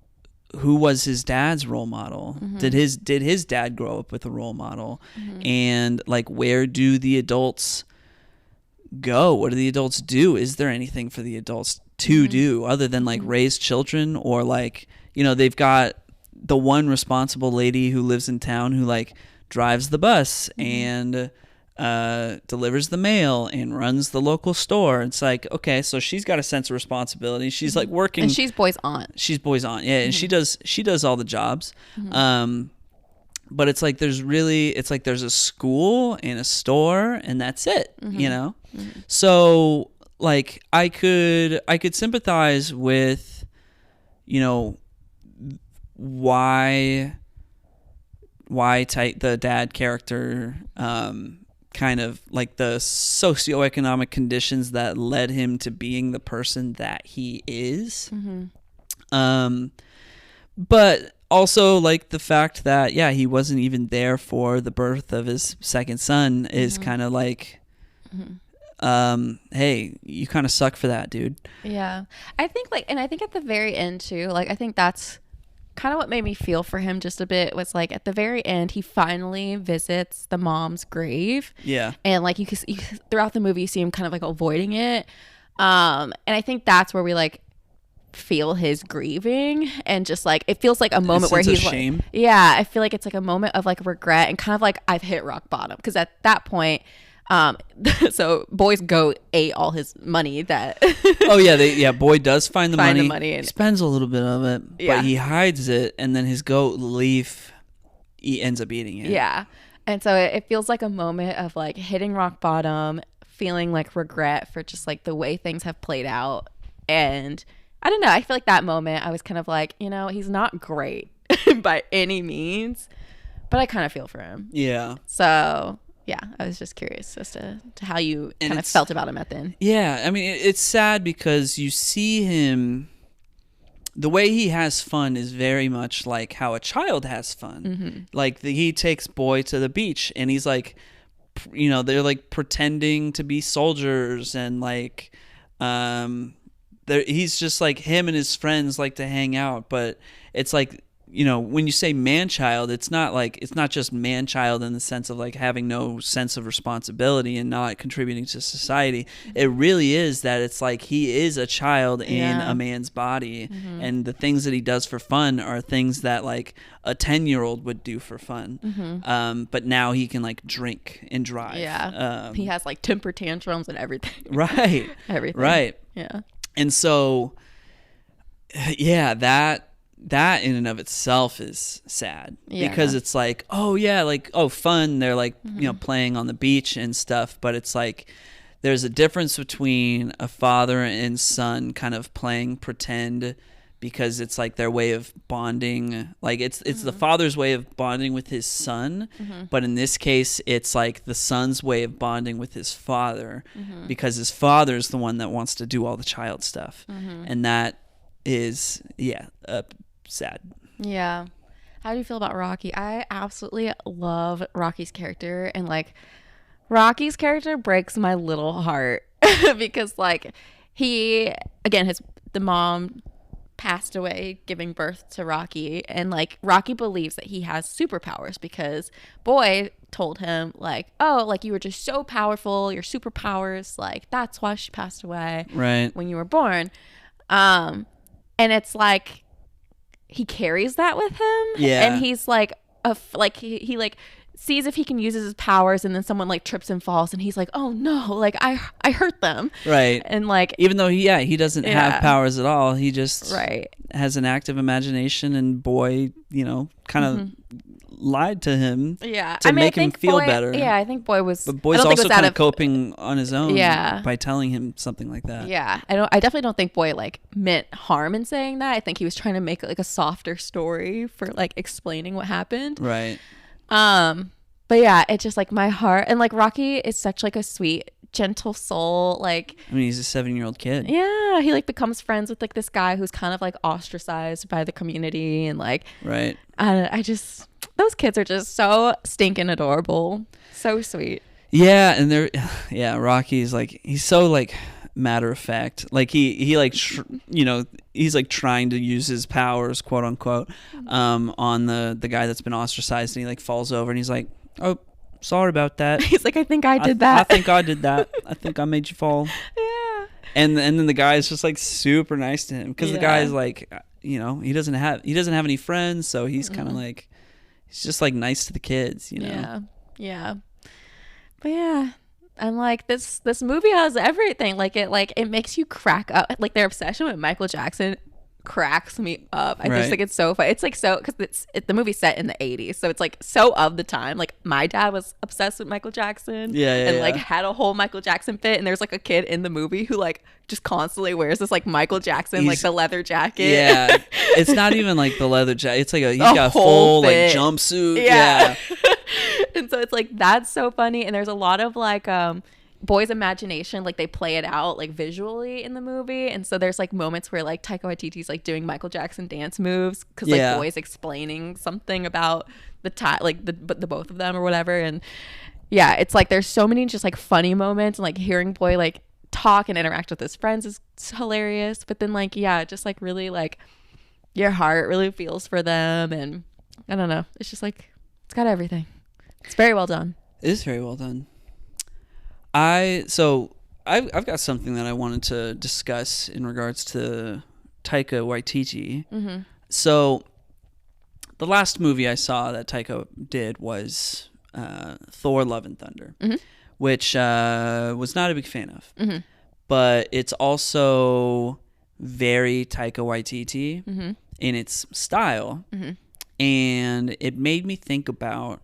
who was his dad's role model? Did his dad grow up with a role model? And like, where do the adults go? What do the adults do? Is there anything for the adults to do other than like raise children? Or like, you know, they've got the one responsible lady who lives in town who like drives the bus and delivers the mail and runs the local store. It's like, okay, so she's got a sense of responsibility. She's like working, and she's Boy's aunt. Yeah, and she does all the jobs. But it's like there's a school and a store, and that's it. You know, so like I could sympathize with, you know, why why the dad character kind of like the socioeconomic conditions that led him to being the person that he is. But also like the fact that he wasn't even there for the birth of his second son is kind of like hey, you kind of suck for that, dude. Yeah. I think I think at the very end too, like I think that's kind of what made me feel for him just a bit, was like at the very end he finally visits the mom's grave. Yeah. And like you throughout the movie you see him kind of like avoiding it. And I think that's where we like feel his grieving, and just like it feels like a moment where he's shame. Like, yeah, I feel like it's like a moment of like regret and kind of like I've hit rock bottom, because at that point so Boy's goat ate all his money that Boy does find the money and he spends a little bit of it, but he hides it, and then his goat Leaf ends up eating it. And so it feels like a moment of like hitting rock bottom, feeling like regret for just like the way things have played out. And I don't know, I feel like that moment I was kind of like, you know, he's not great by any means, but I kind of feel for him. Yeah. So yeah, I was just curious as to how you kind of felt about him at the end. Yeah, I mean, it's sad because you see him, the way he has fun is very much like how a child has fun. Like he takes Boy to the beach and he's like, you know, they're like pretending to be soldiers, and like he's just like, him and his friends like to hang out, but it's like, you know, when you say man-child, it's not just man-child in the sense of like having no sense of responsibility and not contributing to society. It really is that it's like he is a child in a man's body, and the things that he does for fun are things that like a 10-year-old would do for fun. But now he can like drink and drive. Yeah. He has like temper tantrums and everything. Right. Everything. Right. Yeah. And so, yeah, that in and of itself is sad, because it's like, fun. They're like, you know, playing on the beach and stuff, but it's like there's a difference between a father and son kind of playing pretend, because it's like their way of bonding. Like it's the father's way of bonding with his son, but in this case it's like the son's way of bonding with his father, because his father's the one that wants to do all the child stuff, and that is sad. Yeah. How do you feel about Rocky? I absolutely love Rocky's character, and like Rocky's character breaks my little heart because like the mom passed away giving birth to Rocky, and like Rocky believes that he has superpowers because Boy told him like, oh, like you were just so powerful, your superpowers, like that's why she passed away when you were born. And it's like he carries that with him, and he's like he like sees if he can use his powers, and then someone like trips and falls, and he's like, oh no, like I hurt them, and like even though he doesn't have powers at all, he just has an active imagination, and Boy, you know, kind of lied to him to make him feel better. I think Boy was, but Boy's also kind of coping on his own by telling him something like that. I definitely don't think Boy like meant harm in saying that. I think he was trying to make like a softer story for like explaining what happened, but yeah, it's just like my heart, and like Rocky is such like a sweet, gentle soul. Like, I mean, he's a 7-year-old kid. Yeah, he like becomes friends with like this guy who's kind of like ostracized by the community, and like I just, those kids are just so stinking adorable, so sweet. Yeah, and Rocky's like, he's so like matter of fact, like he like you know, he's like trying to use his powers, quote unquote, on the guy that's been ostracized, and he like falls over and he's like, oh, sorry about that. He's like, I think I did that. I think I did that. I think I made you fall. Yeah. And then the guy is just like super nice to him, because the guy is like, you know, he doesn't have any friends, so he's kind of like, he's just like nice to the kids, you know. Yeah. But yeah, I'm like, this movie has everything. Like it makes you crack up. Like their obsession with Michael Jackson cracks me up. I Right. just think it's so fun. It's like so because the movie's set in the 80s, so it's like so of the time. Like my dad was obsessed with Michael Jackson, and like had a whole Michael Jackson fit. And there's like a kid in the movie who like just constantly wears this like Michael Jackson like the leather jacket. Yeah, it's not even like the leather jacket. It's like he's got a whole full fit. like jumpsuit. Yeah. And so it's like that's so funny. And there's a lot of like boys' imagination, like they play it out like visually in the movie. And so there's like moments where like Taika Waititi's like doing Michael Jackson dance moves because like boys explaining something about the both of them or whatever. And yeah, it's like there's so many just like funny moments, and like hearing boy like talk and interact with his friends is hilarious. But then like just like really like your heart really feels for them. And I don't know, it's just like it's got everything. It's very well done. It is very well done. I've got something that I wanted to discuss in regards to Taika Waititi. Mm-hmm. So the last movie I saw that Taika did was Thor: Love and Thunder, mm-hmm. which was not a big fan of. Mm-hmm. But it's also very Taika Waititi mm-hmm. in its style. Mm-hmm. And it made me think about,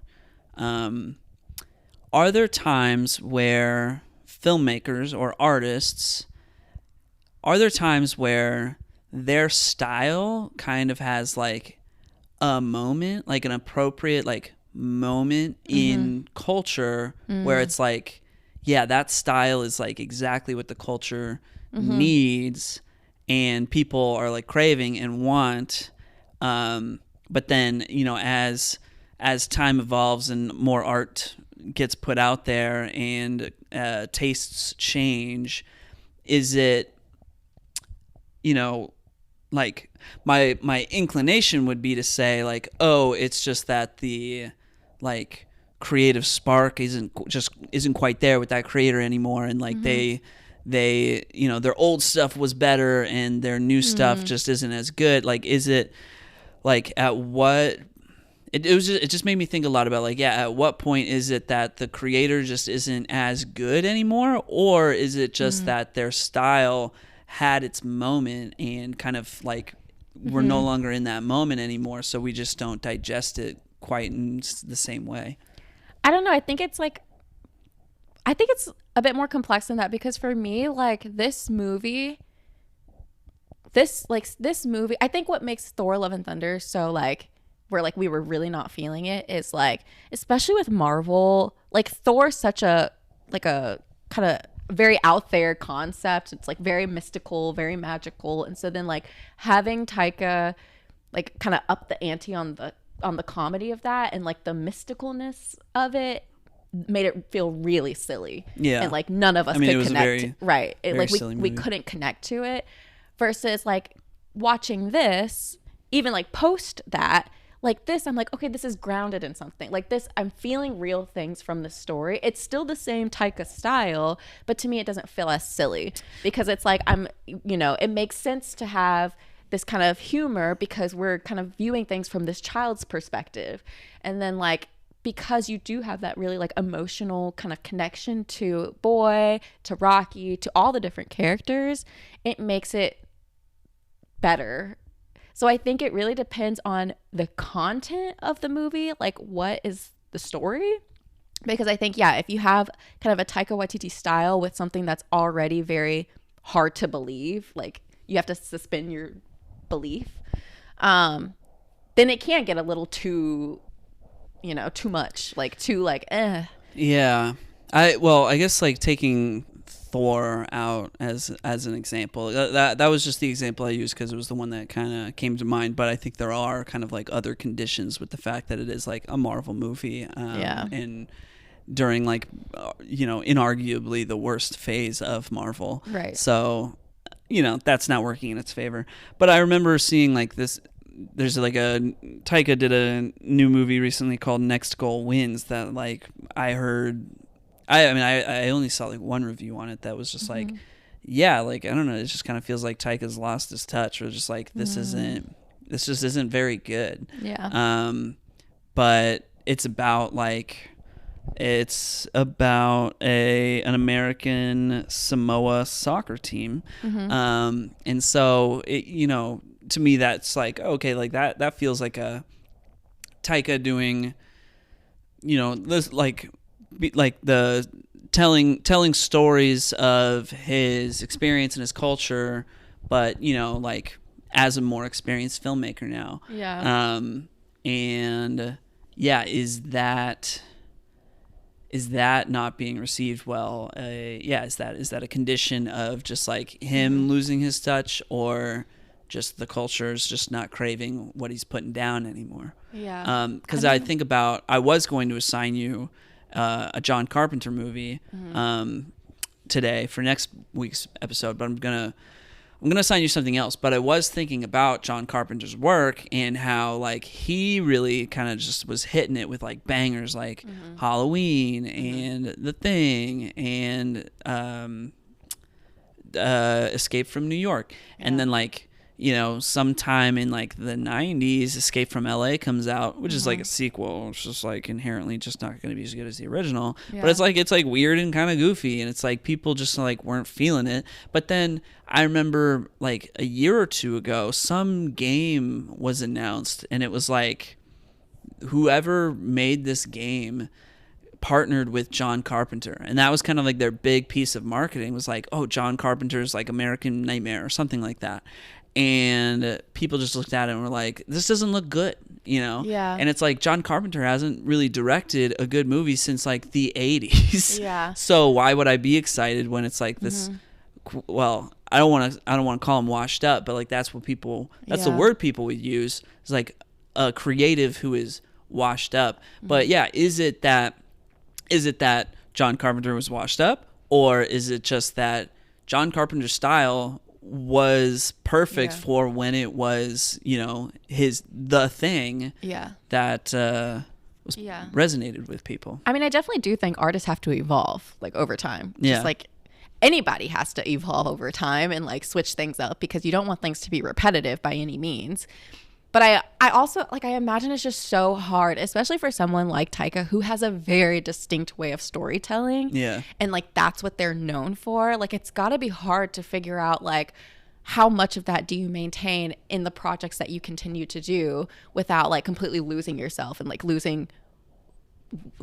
are there times where filmmakers or artists, are there times where their style kind of has like a moment, like an appropriate like moment in culture where it's like, yeah, that style is like exactly what the culture needs and people are like craving and want. But then, as time evolves and more art gets put out there and tastes change, is it, like my inclination would be to say like, oh, it's just that the like creative spark isn't quite there with that creator anymore, and like they their old stuff was better and their new stuff just isn't as good. Like, is it like at what it just made me think a lot about like, at what point is it that the creator just isn't as good anymore, or is it just that their style had its moment and kind of like we're no longer in that moment anymore, so we just don't digest it quite in the same way? I don't know. I think it's a bit more complex than that, because for me, like this movie, I think what makes Thor: Love and Thunder so like where like we were really not feeling it is like, especially with Marvel, like Thor's such a kind of very out there concept. It's like very mystical, very magical. And so then like having Taika like kind of up the ante on the comedy of that and like the mysticalness of it made it feel really silly. Yeah. And like none of us could connect. Right. It, like we couldn't connect to it, versus like watching this, even like post that, like this, I'm like, okay, this is grounded in something. Like this, I'm feeling real things from the story. It's still the same Taika style, but to me, it doesn't feel as silly, because it's like it makes sense to have this kind of humor because we're kind of viewing things from this child's perspective. And then like, because you do have that really like emotional kind of connection to Boy, to Rocky, to all the different characters, it makes it better. So I think it really depends on the content of the movie, like what is the story? Because I think, if you have kind of a Taika Waititi style with something that's already very hard to believe, like you have to suspend your belief, then it can get a little too much, like too like, eh. Yeah. I guess like taking Thor out as an example, that was just the example I used because it was the one that kind of came to mind. But I think there are kind of like other conditions with the fact that it is like a Marvel movie, and during like inarguably the worst phase of Marvel, right? So that's not working in its favor. But I remember seeing like this. There's like Taika did a new movie recently called Next Goal Wins that like I heard. I only saw like one review on it that was just like, like I don't know, it just kind of feels like Taika's lost his touch, or just like this just isn't very good. Yeah. But it's about an American Samoa soccer team, and so it to me, that's like, okay, like that feels like a Taika doing, this like the telling stories of his experience and his culture, but like as a more experienced filmmaker now. Yeah. And yeah, is that not being received well? Is that a condition of just like him losing his touch, or just the culture's just not craving what he's putting down anymore? Yeah. Because I think about, I was going to assign you a John Carpenter movie today for next week's episode, but I'm gonna assign you something else. But I was thinking about John Carpenter's work and how like he really kind of just was hitting it with like bangers like Halloween and The Thing and Escape from New York. And then like, sometime in like the 90s, Escape from LA comes out, which is like a sequel. It's just like inherently just not going to be as good as the original. Yeah. But it's like weird and kind of goofy, and it's like people just like weren't feeling it. But then I remember like a year or two ago, some game was announced, and it was like whoever made this game partnered with John Carpenter, and that was kind of like their big piece of marketing, was like, oh, John Carpenter's like American Nightmare or something like that. And people just looked at it and were like, this doesn't look good, Yeah. And it's like, John Carpenter hasn't really directed a good movie since like the 80s. Yeah. So why would I be excited when it's like this? Well, I don't want to call him washed up, but like that's the word people would use. It's like a creative who is washed up. But yeah, is it that John Carpenter was washed up, or is it just that John Carpenter's style was perfect for when it was, the thing that resonated with people? I mean, I definitely do think artists have to evolve like over time. Yeah. Just like anybody has to evolve over time and like switch things up, because you don't want things to be repetitive by any means. But I also, like, I imagine it's just so hard, especially for someone like Taika, who has a very distinct way of storytelling. Yeah. And, like, that's what they're known for. Like, it's got to be hard to figure out, like, how much of that do you maintain in the projects that you continue to do without, like, completely losing yourself and, like, losing,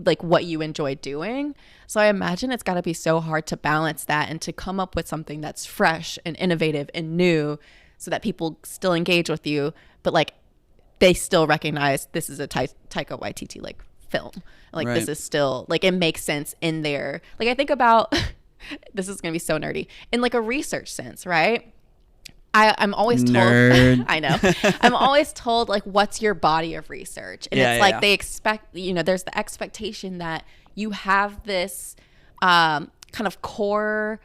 like, what you enjoy doing. So I imagine it's got to be so hard to balance that and to come up with something that's fresh and innovative and new so that people still engage with you, but, like, they still recognize this is a Taika Waititi like film. Like This is still like, it makes sense in there. Like I think about this is gonna be so nerdy in like a research sense, right? I'm always told I know I'm always told like, what's your body of research? And it's like they expect, there's the expectation that you have this kind of core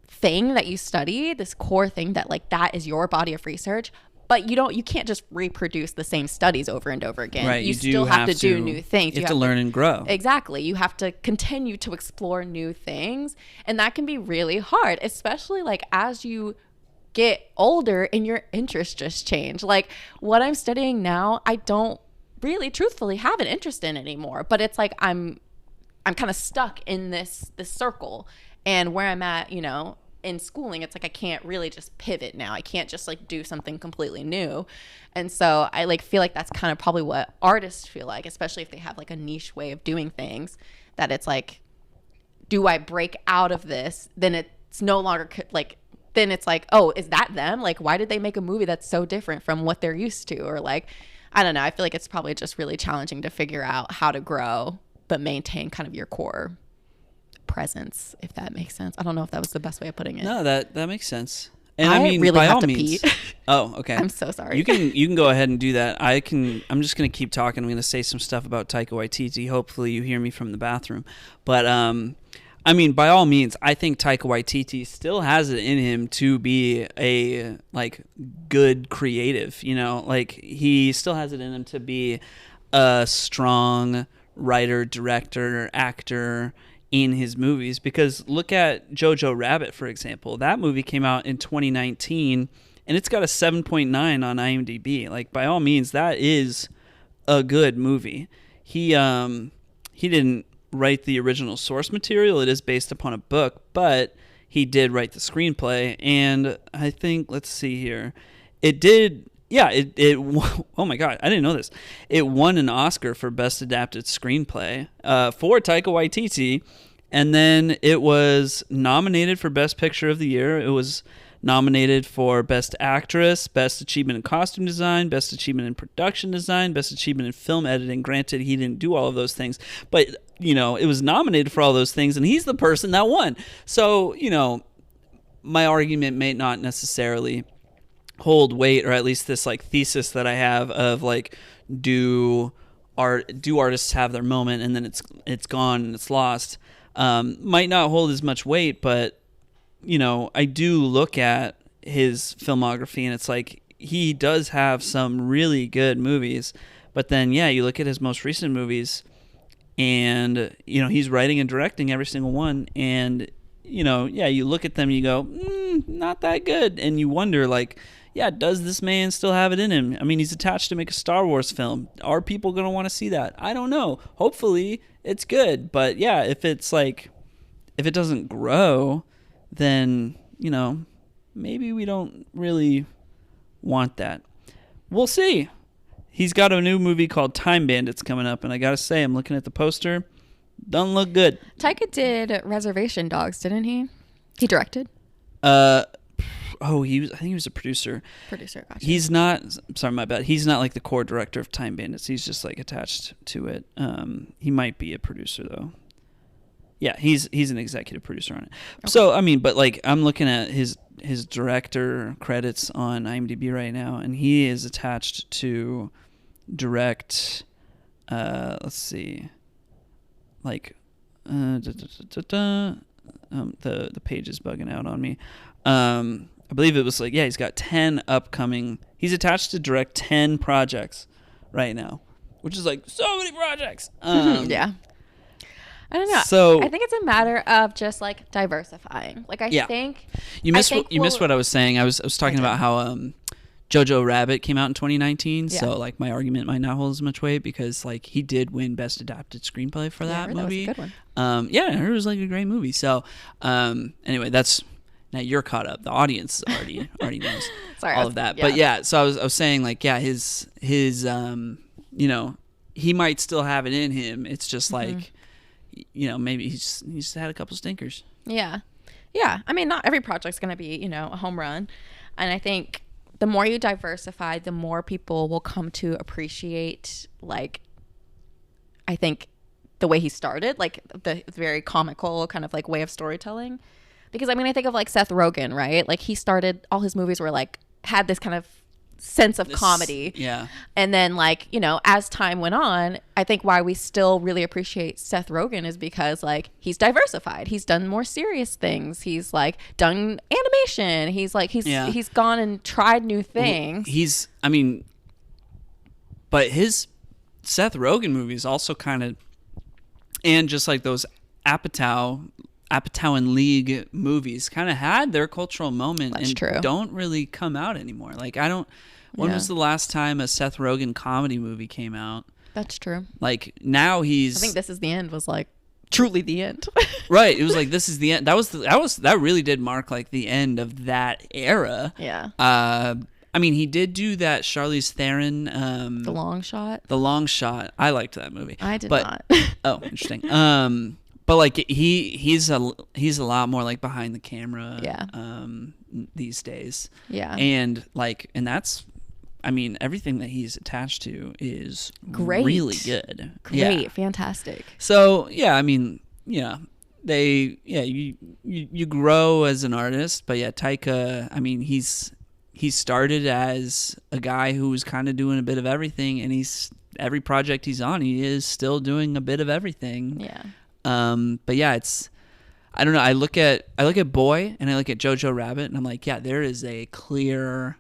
thing that you study, this core thing that like that is your body of research. But you can't just reproduce the same studies over and over again. Right. You still have to do new things. You have to learn and grow. Exactly. You have to continue to explore new things. And that can be really hard, especially like as you get older and your interests just change. Like what I'm studying now, I don't really truthfully have an interest in anymore. But it's like I'm kind of stuck in this circle. And where I'm at, in schooling, it's like I can't really just pivot now. I can't just like do something completely new. And so I like feel like that's kind of probably what artists feel like, especially if they have like a niche way of doing things, that it's like, do I break out of this? Then it's no longer like, then it's like, oh, is that them? Like, why did they make a movie that's so different from what they're used to? Or like, I don't know. I feel like it's probably just really challenging to figure out how to grow, but maintain kind of your core presence, if that makes sense. I don't know if that was the best way of putting it. No, that makes sense. And I mean, really by have all to means. pee. Oh, okay. I'm so sorry. You can go ahead and do that. I'm just gonna keep talking. I'm gonna say some stuff about Taika Waititi. Hopefully, you hear me from the bathroom. But I mean, by all means, I think Taika Waititi still has it in him to be a like good creative. Like he still has it in him to be a strong writer, director, actor in his movies. Because look at Jojo Rabbit, for example. That movie came out in 2019 and it's got a 7.9 on IMDb. Like by all means, that is a good movie. He didn't write the original source material. It is based upon a book, but he did write the screenplay. And I think, let's see here, It did. Yeah, oh my God, I didn't know this. It won an Oscar for Best Adapted Screenplay for Taika Waititi, and then it was nominated for Best Picture of the Year. It was nominated for Best Actress, Best Achievement in Costume Design, Best Achievement in Production Design, Best Achievement in Film Editing. Granted, he didn't do all of those things, but, it was nominated for all those things, and he's the person that won. So, my argument may not necessarily hold weight, or at least this like thesis that I have of like, do artists have their moment and then it's gone and it's lost, might not hold as much weight. But I do look at his filmography and it's like he does have some really good movies, but then you look at his most recent movies and he's writing and directing every single one, and you look at them and you go, not that good, and you wonder like, does this man still have it in him? I mean, he's attached to make a Star Wars film. Are people going to want to see that? I don't know. Hopefully it's good. But if it's like, if it doesn't grow, then, maybe we don't really want that. We'll see. He's got a new movie called Time Bandits coming up. And I got to say, I'm looking at the poster. Doesn't look good. Taika did Reservation Dogs, didn't he? He directed. I think he was a producer. Gotcha. He's not. Sorry, my bad. He's not like the core director of Time Bandits. He's just like attached to it. He might be a producer though. Yeah, he's an executive producer on it. Okay. So I mean, but like I'm looking at his director credits on IMDb right now, and he is attached to direct. Let's see. Like, the page is bugging out on me. I believe it was like, he's got 10 upcoming. He's attached to direct 10 projects right now, which is like so many projects. Yeah. I don't know. So I think it's a matter of just like diversifying. Like I think you missed what I was saying. I was talking about how Jojo Rabbit came out in 2019. Yeah. So like my argument might not hold as much weight because like he did win Best Adapted Screenplay for that movie. That was a good one. I heard it was like a great movie. So anyway, that's. Now you're caught up. The audience already knows all of that. But so I was saying like, his he might still have it in him. It's just like, maybe he's just had a couple stinkers. Yeah. Yeah. I mean, not every project's going to be, a home run. And I think the more you diversify, the more people will come to appreciate, like, I think the way he started, like the very comical kind of like way of storytelling. Because I mean, I think of like Seth Rogen, right? Like he started, all his movies were like, had this kind of sense of comedy. Yeah. And then like, as time went on, I think why we still really appreciate Seth Rogen is because like he's diversified. He's done more serious things. He's like done animation. He's gone and tried new things. But his Seth Rogen movies also kind of, and just like those Apatow and League movies kind of had their cultural moment. That's and true. Don't really come out anymore. Like when was the last time a Seth Rogen comedy movie came out? That's true. Like now I think This Is the End was like truly the end. Right. It was like, this is the end. That really did mark like the end of that era. Yeah. I mean, he did do that Charlize Theron. The Long Shot. The Long Shot. I liked that movie. I did not. Oh, interesting. But like he's a lot more like behind the camera these days. Yeah. And that's, I mean, everything that he's attached to is great. Really good. Great. Yeah. Fantastic. So, I mean, you grow as an artist, but Taika, I mean, he started as a guy who was kind of doing a bit of everything, and every project he's on, he is still doing a bit of everything. Yeah. But it's, I don't know. I look at Boy and I look at Jojo Rabbit and I'm like, there is a clear,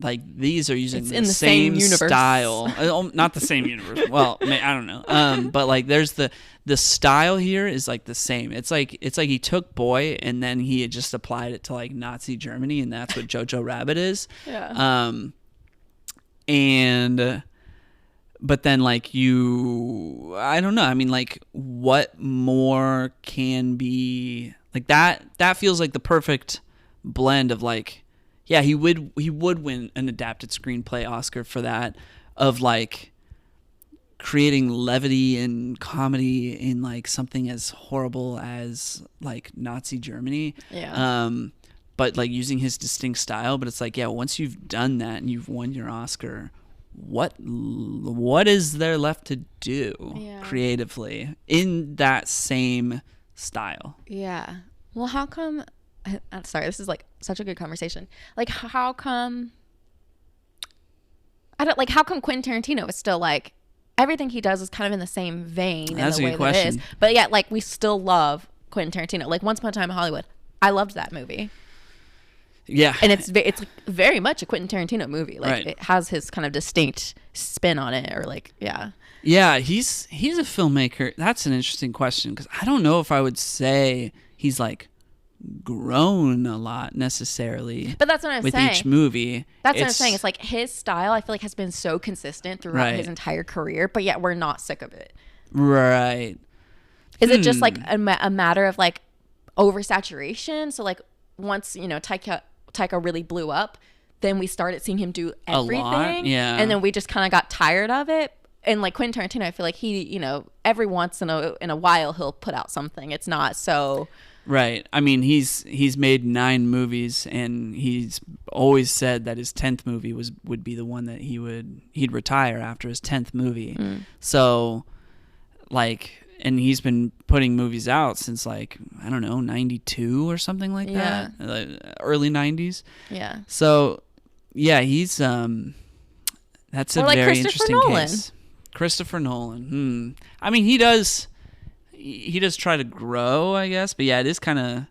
like these are using the same style. Not the same universe. Well, I don't know. But like there's the style here is like the same. It's like he took Boy and then he had just applied it to like Nazi Germany, and that's what Jojo Rabbit is. Yeah. But then like I don't know. I mean, like what more can be like that feels like the perfect blend of like yeah, he would win an adapted screenplay Oscar for that, of like creating levity and comedy in like something as horrible as like Nazi Germany. Yeah. But like using his distinct style. But it's like, yeah, once you've done that and you've won your Oscar, what is there left to do creatively in that same style? Yeah. Well, how come? I'm sorry, this is like such a good conversation. Like, how come? How come Quentin Tarantino is still like everything he does is kind of in the same vein That's in the a way good that it question. is, but yet like we still love Quentin Tarantino. Like Once Upon a Time in Hollywood, I loved that movie. Yeah, And it's like very much a Quentin Tarantino movie. Like Right. it has his kind of distinct spin on it, or like yeah, he's a filmmaker. That's an interesting question, because I don't know if I would say he's like grown a lot necessarily. But that's what I'm with saying. each movie. That's what I'm saying. It's like his style, I feel like, has been so consistent throughout Right. his entire career, but yet we're not sick of it. Right. Is it just like a matter of like oversaturation? So like once, Taika really blew up, then we started seeing him do everything. A lot, yeah. And then we just kind of got tired of it. And like Quentin Tarantino, I feel like he, every once in a while he'll put out something. It's not so... Right. I mean, he's made 9 movies, and he's always said that his 10th movie would be the one that he'd retire after his 10th movie. So, like, and he's been putting movies out since like, I don't know, 92 or something like that, early 90s. Yeah. So, yeah, he's that's a or like very Christopher interesting Nolan. case. Christopher Nolan. I mean, he does try to grow, I guess, but yeah, it is kind of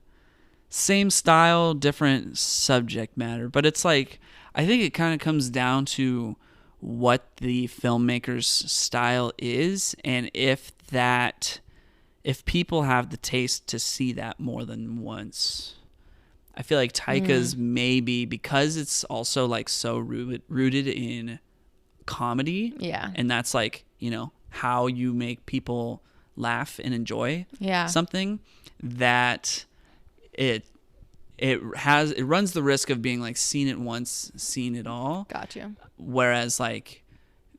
same style, different subject matter. But it's like, I think it kind of comes down to what the filmmaker's style is, and if people have the taste to see that more than once. I feel like Taika's maybe, because it's also like so rooted in comedy, and that's like, how you make people laugh and enjoy something, that it runs the risk of being like seen it once, seen it all. Gotcha. Whereas like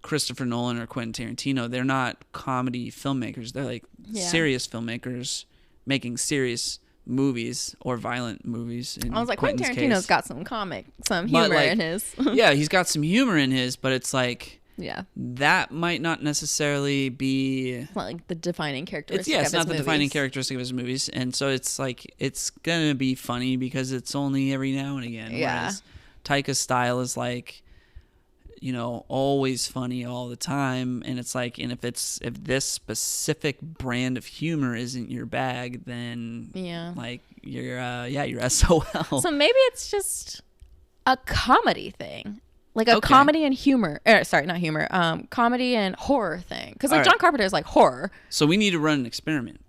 Christopher Nolan or Quentin Tarantino, they're not comedy filmmakers. They're like serious filmmakers making serious movies or violent movies. I was like, Quentin Tarantino's got some humor like, in his. Yeah, he's got some humor in his, but it's like, yeah, that might not necessarily be... It's not like the defining characteristic It's of his not the movies. defining characteristic of his movies. And so it's like, it's going to be funny because it's only every now and again. Yeah. Whereas Taika's style is like, always funny all the time. And it's like, and if this specific brand of humor isn't your bag, then like you're SOL. So maybe it's just a comedy thing. Like a comedy and humor. Not humor. Comedy and horror thing. Because like John Carpenter is like horror. So we need to run an experiment.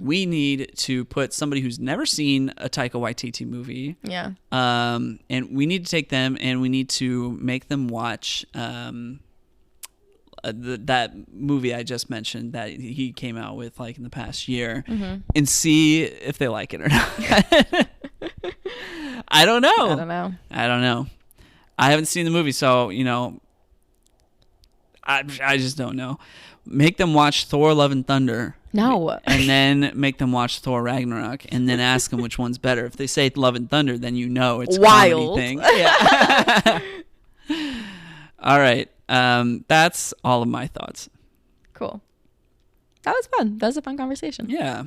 We need to put somebody who's never seen a Taika Waititi movie. Yeah. And we need to take them and we need to make them watch that movie I just mentioned that he came out with like in the past year, and see if they like it or not. I don't know. I haven't seen the movie, so, I just don't know. Make them watch Thor Love and Thunder. No. And then make them watch Thor Ragnarok, and then ask them which one's better. If they say Love and Thunder, then it's wild. A comedy thing. Yeah. All right. That's all of my thoughts. Cool. That was fun. That was a fun conversation. Yeah.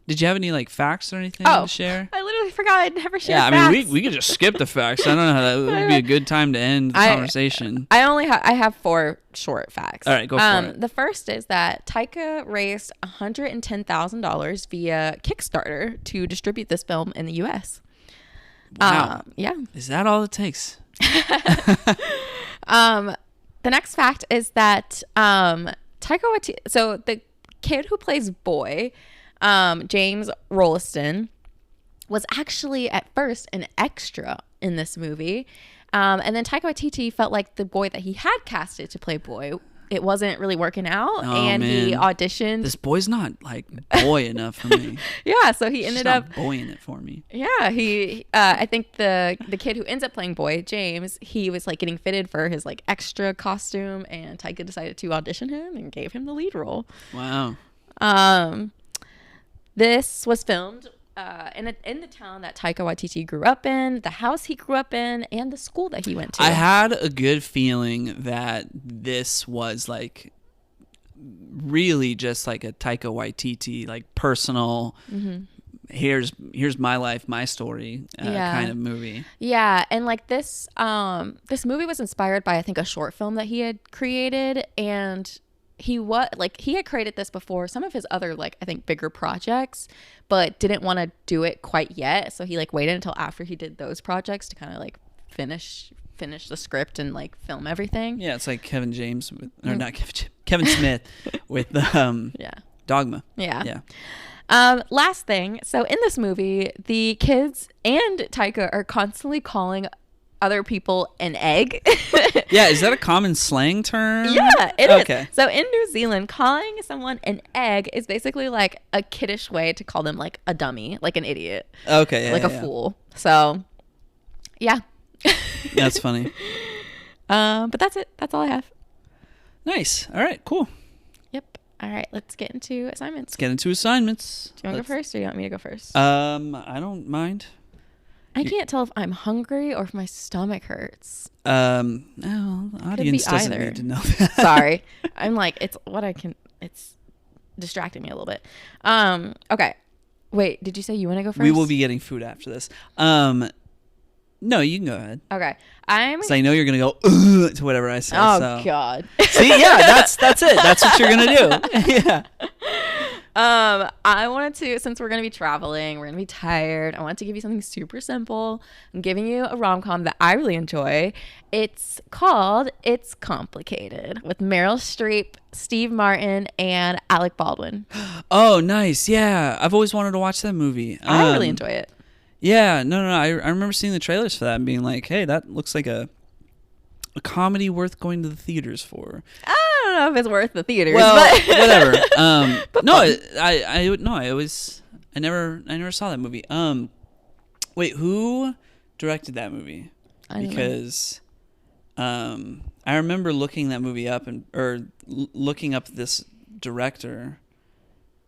Did you have any like facts or anything to share? I literally forgot I'd never shared facts. facts. I mean, we could just skip the facts. I don't know how that would be a good time to end the conversation. I have 4 short facts. All right, go for it. The first is that Taika raised $110,000 via Kickstarter to distribute this film in the U.S. Wow. Yeah. Is that all it takes? The next fact is that Taika Waititi, so the kid who plays Boy, James Rolliston, was actually at first an extra in this movie. And then Taika Waititi felt like the boy that he had casted to play Boy it wasn't really working out, Oh, and he man. auditioned. This boy's not like boy enough for me. Yeah, so he She's ended not up. boying it for me. Yeah, he. I think the kid who ends up playing boy, James, he was like getting fitted for his like extra costume, and Taika decided to audition him and gave him the lead role. Wow. This was filmed in the town that Taika Waititi grew up in, the house he grew up in, and the school that he went to. I had a good feeling that this was like really just like a Taika Waititi, like personal, here's my life, my story kind of movie. Yeah, and like this movie was inspired by, I think, a short film that he had created, and he had created this before some of his other, like, I think, bigger projects, but didn't want to do it quite yet. So he like waited until after he did those projects to kind of like finish the script and like film everything. Yeah, it's like Kevin James not Kevin Smith with Dogma. Yeah. Last thing. So in this movie, the kids and Taika are constantly calling other people an egg. Yeah, is that a common slang term? Yeah, it okay. is. So in New Zealand, calling someone an egg is basically like a kiddish way to call them like a dummy, like an idiot. Okay, yeah, like a fool. So, yeah. That's funny. But that's it. That's all I have. Nice. All right, cool. Yep. All right, let's get into assignments. Let's get into assignments. Do you want to go first, or do you want me to go first? I don't mind. I can't tell if I'm hungry or if my stomach hurts. No, the audience doesn't need to know that. Sorry. I'm like, it's distracting me a little bit. Okay. Wait, did you say you want to go first? We will be getting food after this. No, you can go ahead. Okay. So I know you're going to go to whatever I say. Oh, God. See, yeah, that's it. That's what you're going to do. Yeah. I wanted to, since we're going to be traveling, we're going to be tired, I wanted to give you something super simple. I'm giving you a rom-com that I really enjoy. It's called It's Complicated with Meryl Streep, Steve Martin, and Alec Baldwin. Oh, nice. Yeah. I've always wanted to watch that movie. I really enjoy it. Yeah. No. I remember seeing the trailers for that and being like, hey, that looks like a comedy worth going to the theaters for. I don't know if it's worth the theaters. Well, but whatever. But no, fun. I never saw that movie. Wait, who directed that movie? Because I remember looking that movie up looking up this director,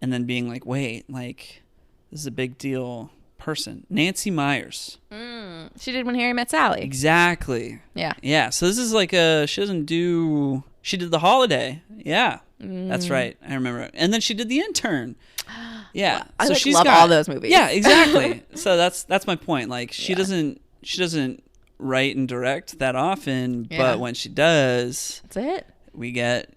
and then being like, wait, like this is a big deal person. Nancy Meyers. She did When Harry Met Sally. Exactly. Yeah. So this is like she did The Holiday. Yeah. That's right. I remember it. And then she did The Intern. Yeah. Well, so love all those movies. Yeah, exactly. So that's my point. Like she doesn't write and direct that often, but when she does, that's it. We get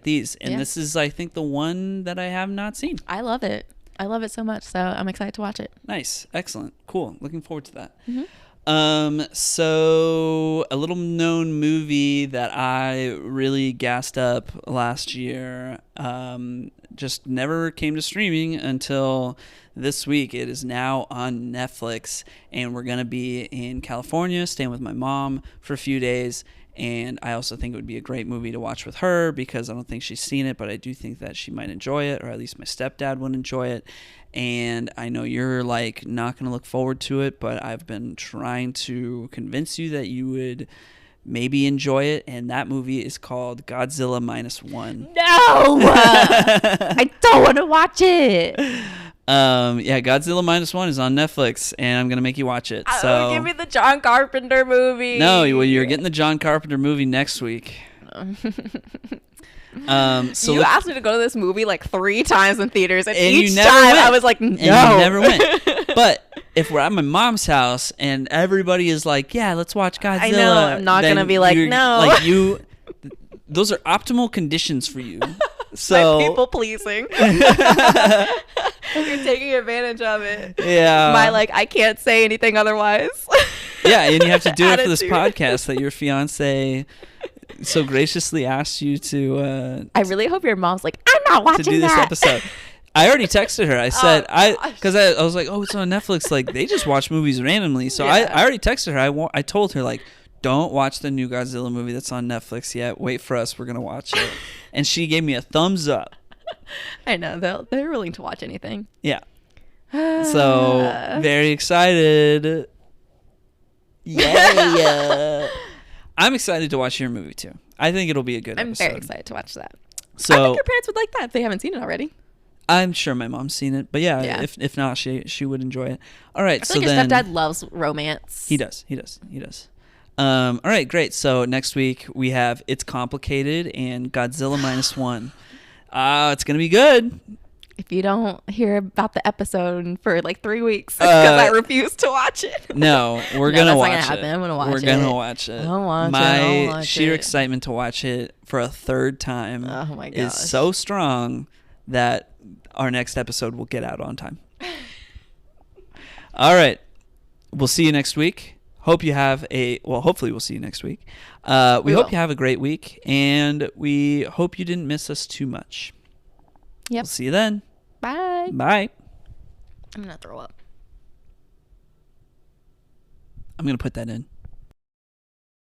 these. And this is, I think, the one that I have not seen. I love it. I love it so much, so I'm excited to watch it. Nice. Excellent. Cool. Looking forward to that. Mm-hmm. So a little known movie that I really gassed up last year, just never came to streaming until this week. It is now on Netflix, and we're going to be in California, staying with my mom for a few days. And I also think it would be a great movie to watch with her because I don't think she's seen it, but I do think that she might enjoy it, or at least my stepdad would enjoy it. And I know you're like not going to look forward to it, but I've been trying to convince you that you would maybe enjoy it. And that movie is called Godzilla -1. No! I don't want to watch it. Godzilla -1 is on Netflix, and I'm gonna make you watch it. So give me the John Carpenter movie. No, you're getting the John Carpenter movie next week. So you asked me to go to this movie like 3 times in theaters, and each you never time went. I was like, no. And you never went. But if we're at my mom's house and everybody is like, yeah, let's watch Godzilla, I know, I'm not gonna be like, no. Like those are optimal conditions for you. So my people pleasing. You're taking advantage of it. Yeah. My I can't say anything otherwise. Yeah, and you have to do it for this podcast that your fiance so graciously asked you to. I really hope your mom's like, I'm not watching to do this episode. I already texted her. I said because I was like, oh, it's on Netflix. Like they just watch movies randomly. So I already texted her. I told her like, don't watch the new Godzilla movie that's on Netflix yet. Wait for us. We're going to watch it. And she gave me a thumbs up. I know. They're willing to watch anything. Yeah. So, very excited. Yeah. I'm excited to watch your movie, too. I think it'll be a good episode. I'm very excited to watch that. So, I think your parents would like that if they haven't seen it already. I'm sure my mom's seen it. But yeah. If not, she would enjoy it. All right. I feel like your stepdad loves romance. He does. All right, great. So next week we have It's Complicated and Godzilla -1. It's going to be good. If you don't hear about the episode for like 3 weeks, it's because I refuse to watch it. No, we're going to watch it. I'm going to watch it. We're going to watch it. I'll watch My sheer excitement to watch it for a third time is so strong that our next episode will get out on time. All right. We'll see you next week. Hopefully we'll see you next week. We hope you have a great week, and we hope you didn't miss us too much. Yep. We'll see you then. Bye. Bye. I'm going to throw up. I'm going to put that in.